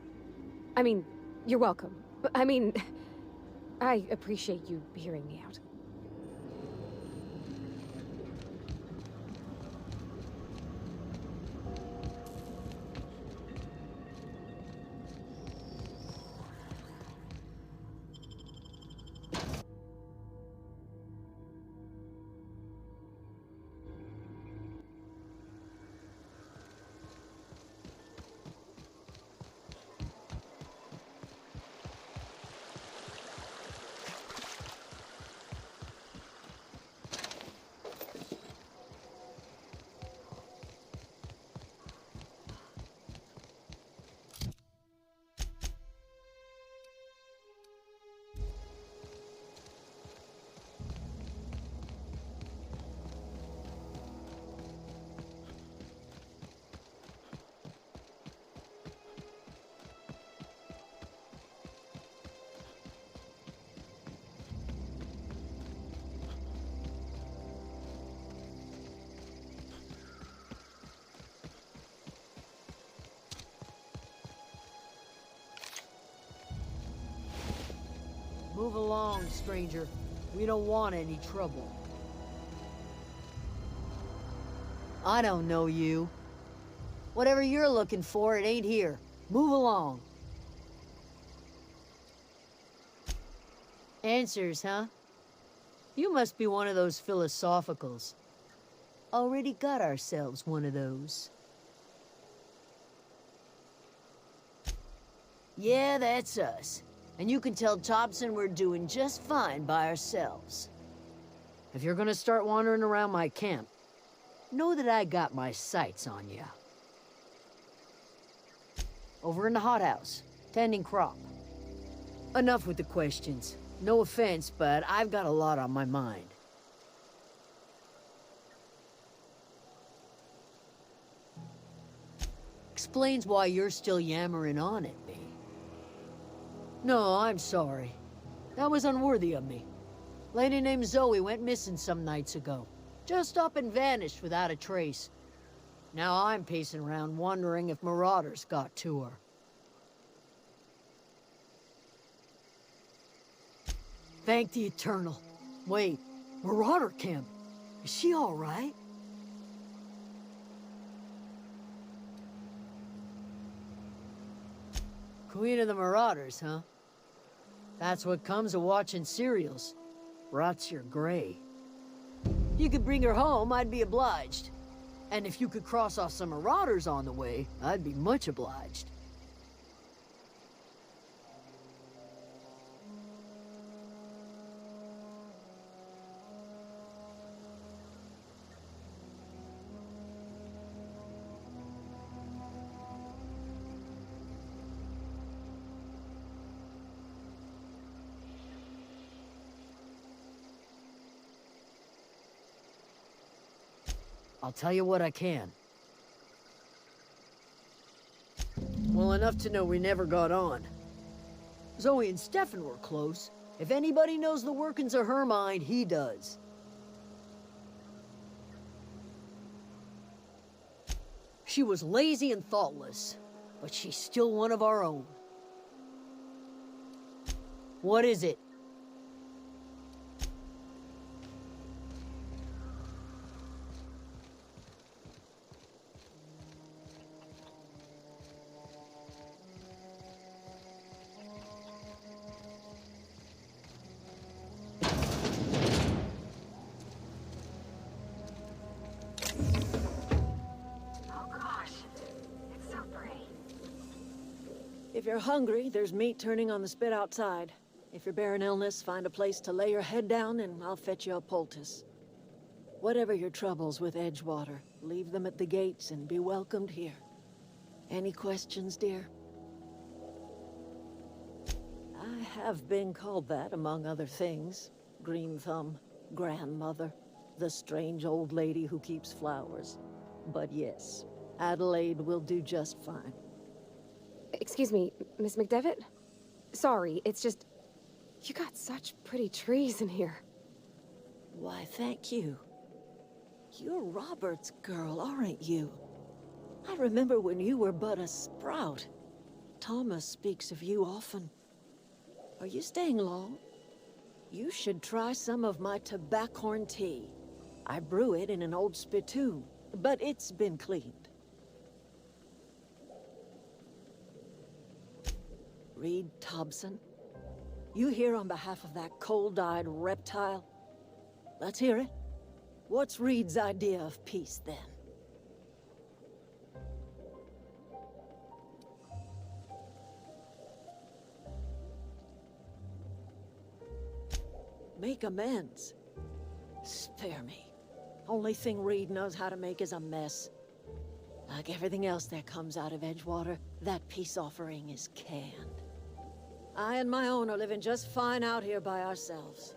I mean, you're welcome. I mean, I appreciate you hearing me out. Move along, stranger. We don't want any trouble. I don't know you. Whatever you're looking for, it ain't here. Move along. Answers, huh? You must be one of those philosophicals. Already got ourselves one of those. Yeah, that's us. And you can tell Thompson we're doing just fine by ourselves. If you're gonna start wandering around my camp, know that I got my sights on you. Over in the hothouse, tending crop. Enough with the questions. No offense, but I've got a lot on my mind. Explains why you're still yammering on at me. No, I'm sorry. That was unworthy of me. Lady named Zoe went missing some nights ago. Just up and vanished without a trace. Now I'm pacing around wondering if marauders got to her. Thank the Eternal. Wait, Marauder Camp. Is she all right? Queen of the Marauders, huh? That's what comes of watching serials. Rots your gray. If you could bring her home, I'd be obliged. And if you could cross off some marauders on the way, I'd be much obliged. I'll tell you what I can. Well, enough to know we never got on. Zoe and Stefan were close. If anybody knows the workings of her mind, he does. She was lazy and thoughtless, but she's still one of our own. What is it? If you're hungry, there's meat turning on the spit outside. If you're bearing illness, find a place to lay your head down and I'll fetch you a poultice. Whatever your troubles with Edgewater, leave them at the gates and be welcomed here. Any questions, dear? I have been called that, among other things. Green Thumb, grandmother, the strange old lady who keeps flowers. But yes, Adelaide will do just fine. Excuse me, Miss McDevitt? Sorry, it's just... You got such pretty trees in here. Why, thank you. You're Robert's girl, aren't you? I remember when you were but a sprout. Thomas speaks of you often. Are you staying long? You should try some of my tobaccorn tea. I brew it in an old spittoon, but it's been cleaned. Reed Thompson? You here on behalf of that cold-eyed reptile? Let's hear it. What's Reed's idea of peace, then? Make amends. Spare me. Only thing Reed knows how to make is a mess. Like everything else that comes out of Edgewater, that peace offering is canned. I and my own are living just fine out here by ourselves.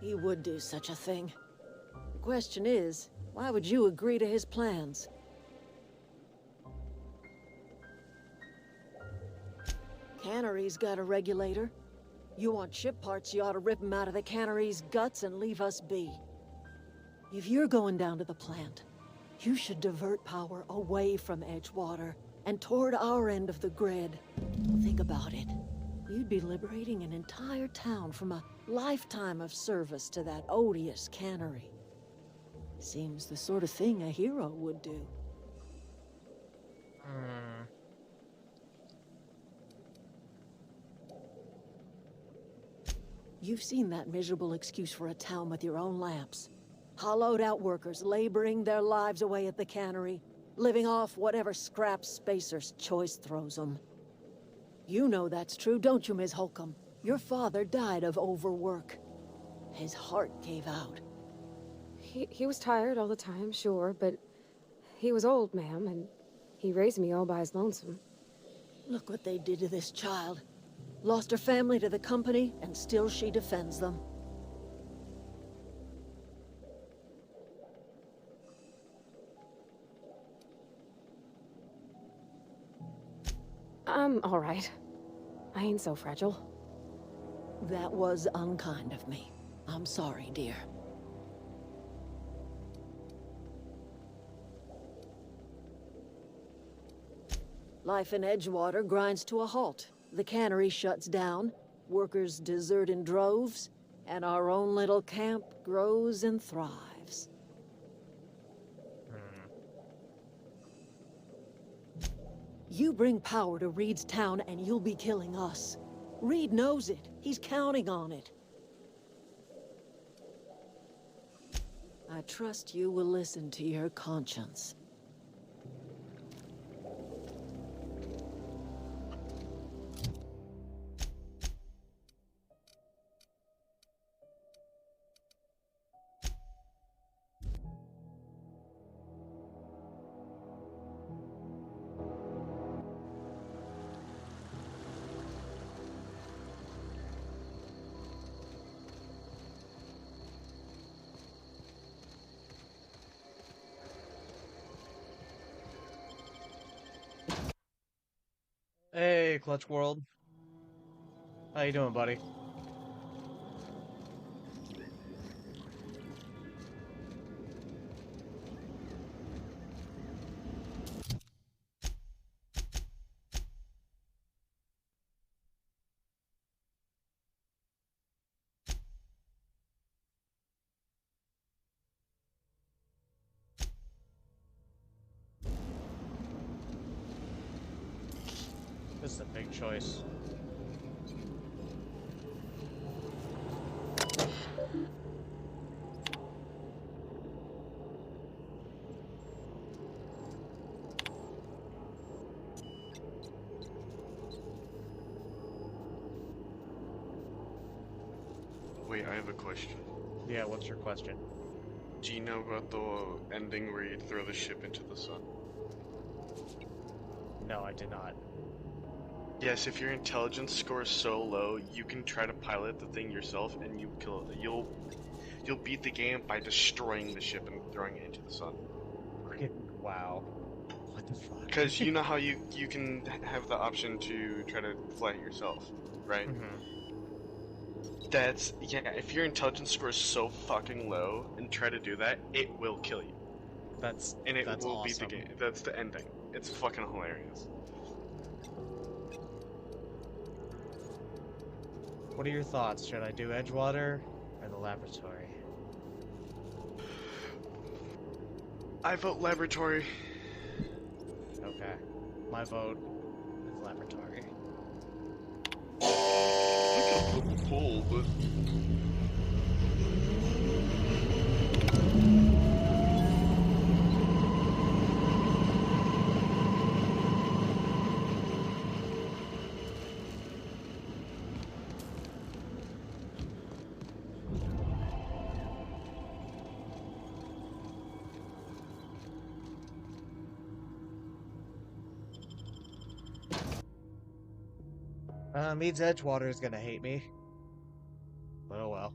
He would do such a thing. The question is, why would you agree to his plans? Cannery's got a regulator. You want ship parts, you ought to rip them out of the cannery's guts and leave us be. If you're going down to the plant, you should divert power away from Edgewater and toward our end of the grid. Think about it. You'd be liberating an entire town from a lifetime of service to that odious cannery. Seems the sort of thing a hero would do. You've seen that miserable excuse for a town with your own lamps. Hollowed out workers laboring their lives away at the cannery, living off whatever scraps Spacer's Choice throws them. You know that's true, don't you, Ms. Holcomb? Your father died of overwork. His heart gave out. He was tired all the time, sure, but he was old, ma'am, and he raised me all by his lonesome. Look what they did to this child. Lost her family to the company, and still she defends them. I'm all right. I ain't so fragile. That was unkind of me. I'm sorry, dear. Life in Edgewater grinds to a halt. The cannery shuts down, workers desert in droves, and our own little camp grows and thrives. You bring power to Reed's town and you'll be killing us. Reed knows it. He's counting on it. I trust you will listen to your conscience. Hey, Clutch World. How you doing, buddy? This is a big choice. Wait, I have a question. Yeah, what's your question? Do you know about the ending where you throw the ship into the sun? No, I did not. Yes, if your intelligence score is so low, you can try to pilot the thing yourself, and you'll beat the game by destroying the ship and throwing it into the sun. Wow. What the fuck? Because you know how you can have the option to try to fly it yourself, right? Yeah, if your intelligence score is so fucking low and try to do that, it will kill you. That's will awesome. beat the game. That's the ending. It's fucking hilarious. What are your thoughts? Should I do Edgewater or the laboratory? I vote laboratory. Okay. My vote is laboratory. I can put the poll, but... Means Edgewater is gonna hate me. But oh well.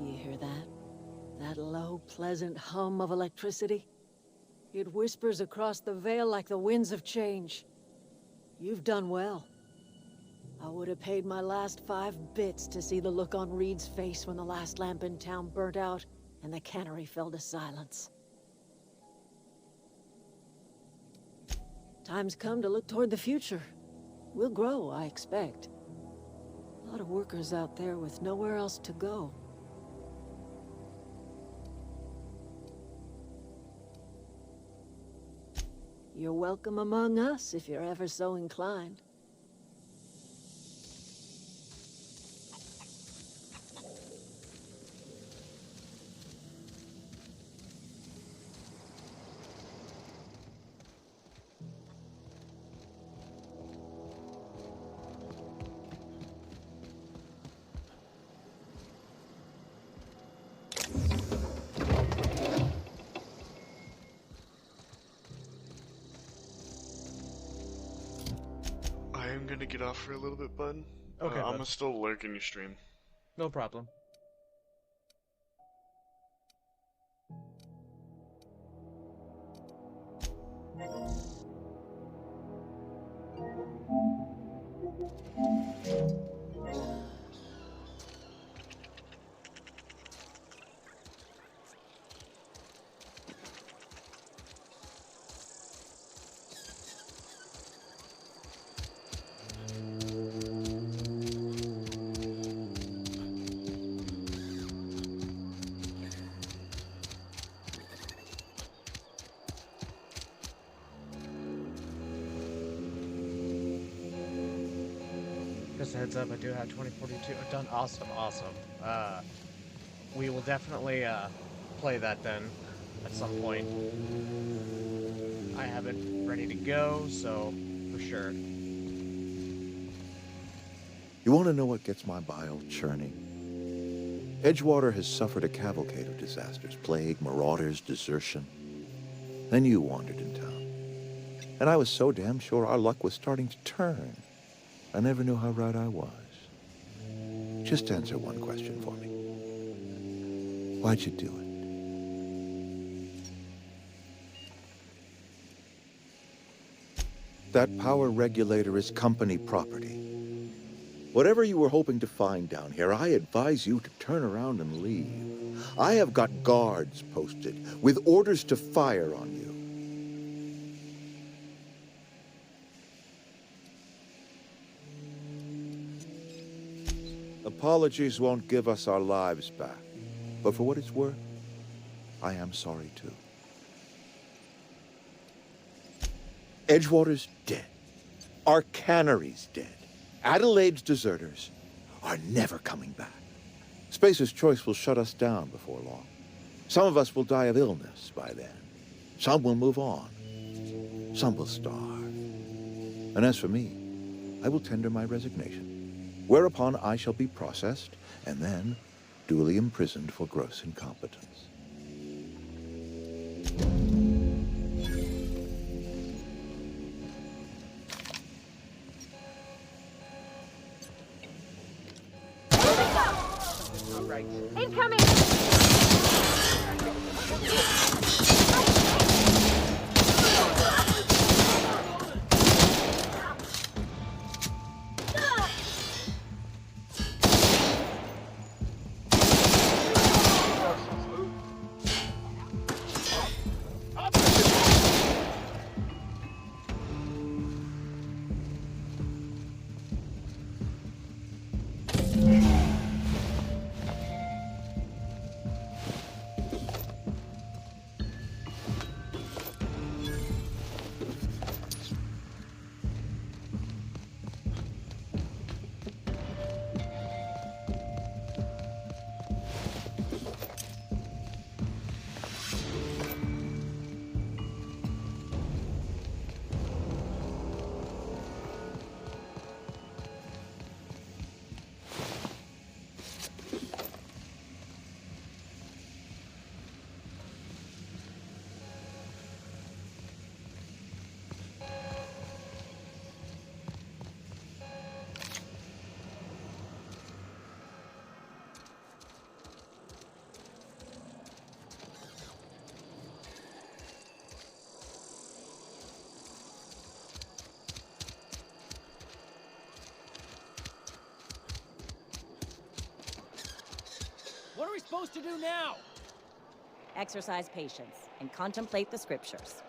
You hear that? That low, pleasant hum of electricity? It whispers across the veil like the winds of change. You've done well. I would have paid my last 5 bits to see the look on Reed's face when the last lamp in town burnt out and the cannery fell to silence. Time's come to look toward the future. We'll grow, I expect. A lot of workers out there with nowhere else to go. You're welcome among us if you're ever so inclined. I am gonna get off for a little bit, bud. Okay, I'm bud. gonna still lurk in your stream. No problem. Just a heads up, I do have 2042 done. Awesome, awesome. We will definitely play that then at some point. I have it ready to go, so for sure. You want to know what gets my bile churning? Edgewater has suffered a cavalcade of disasters, plague, marauders, desertion. Then you wandered in town. And I was so damn sure our luck was starting to turn. I never knew how right I was. Just answer one question for me. Why'd you do it? That power regulator is company property. Whatever you were hoping to find down here, I advise you to turn around and leave. I have got guards posted with orders to fire on you. Apologies won't give us our lives back, but for what it's worth, I am sorry too. Edgewater's dead. Our cannery's dead. Adelaide's deserters are never coming back. Spacer's Choice will shut us down before long. Some of us will die of illness by then. Some will move on. Some will starve. And as for me, I will tender my resignation, whereupon I shall be processed and then duly imprisoned for gross incompetence. Right. Incoming! What are we supposed to do now? Exercise patience and contemplate the scriptures.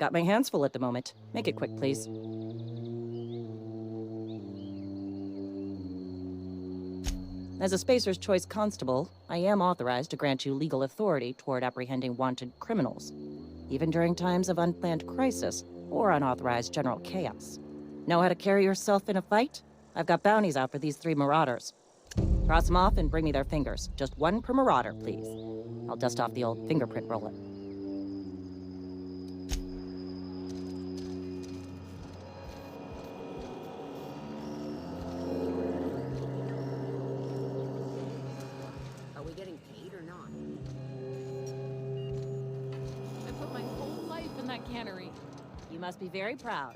Got my hands full at the moment. Make it quick, please. As a Spacer's Choice constable, I am authorized to grant you legal authority toward apprehending wanted criminals, even during times of unplanned crisis or unauthorized general chaos. Know how to carry yourself in a fight? I've got bounties out for these 3 marauders. Cross them off and bring me their fingers. Just 1 per marauder, please. I'll dust off the old fingerprint roller. Are we getting paid or not? I put my whole life in that cannery. You must be very proud.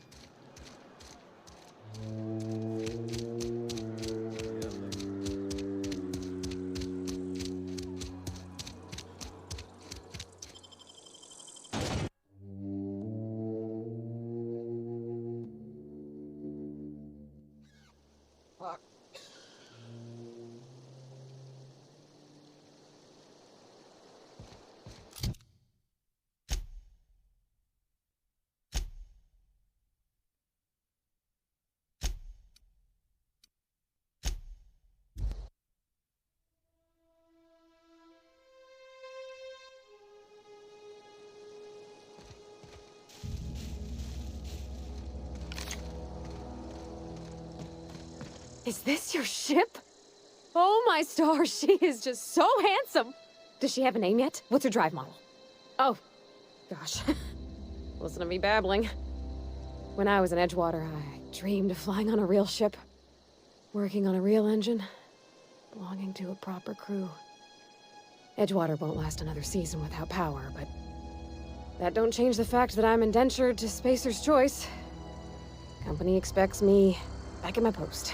Is this your ship? Oh my stars, she is just so handsome! Does she have a name yet? What's her drive model? Oh, gosh. Listen to me babbling. When I was in Edgewater, I dreamed of flying on a real ship, working on a real engine, belonging to a proper crew. Edgewater won't last another season without power, but that don't change the fact that I'm indentured to Spacer's Choice. Company expects me back at my post.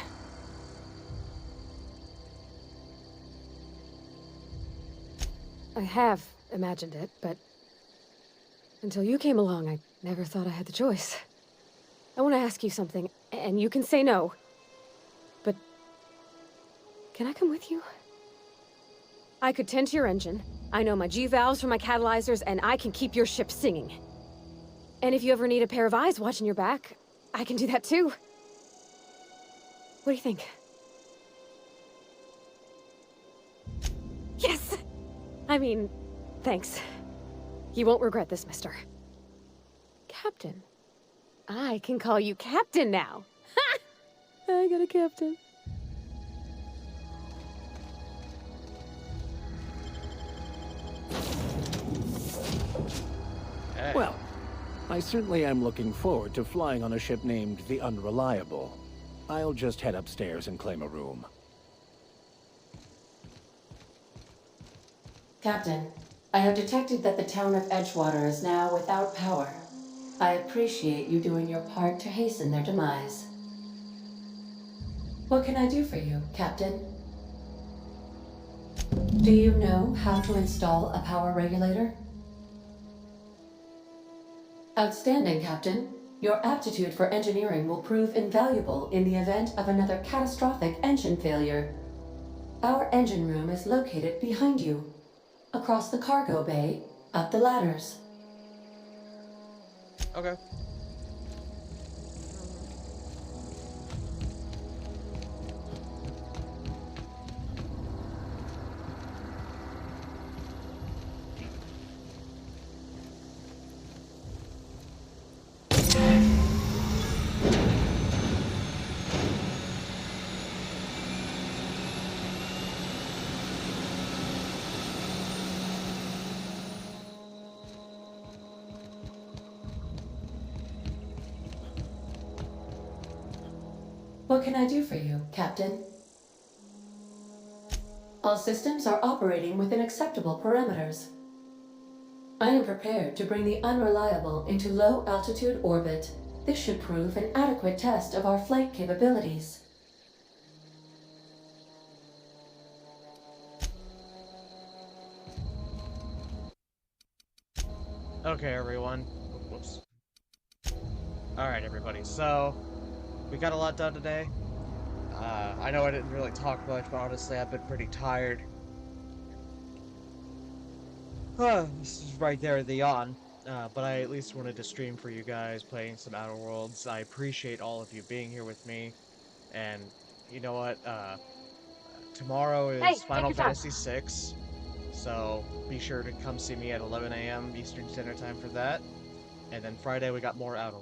I have imagined it, but until you came along, I never thought I had the choice. I want to ask you something, and you can say no. But can I come with you? I could tend to your engine. I know my G-valves from my catalyzers, and I can keep your ship singing. And if you ever need a pair of eyes watching your back, I can do that too. What do you think? Yes! I mean, thanks. You won't regret this, mister. Captain. I can call you Captain now. Ha! I got a captain. Well, I certainly am looking forward to flying on a ship named the Unreliable. I'll just head upstairs and claim a room. Captain, I have detected that the town of Edgewater is now without power. I appreciate you doing your part to hasten their demise. What can I do for you, Captain? Do you know how to install a power regulator? Outstanding, Captain. Your aptitude for engineering will prove invaluable in the event of another catastrophic engine failure. Our engine room is located behind you. Across the cargo bay, up the ladders. Okay. What can I do for you, Captain? All systems are operating within acceptable parameters. I am prepared to bring the Unreliable into low-altitude orbit. This should prove an adequate test of our flight capabilities. Okay, everyone. Whoops. Alright, everybody. So, we got a lot done today. I know I didn't really talk much, but honestly, I've been pretty tired. This is right there at the yawn. But I at least wanted to stream for you guys, playing some Outer Worlds. I appreciate all of you being here with me. And, you know what? Tomorrow is Final Fantasy VI. So, be sure to come see me at 11 a.m. Eastern Standard Time for that. And then Friday, we got more Outer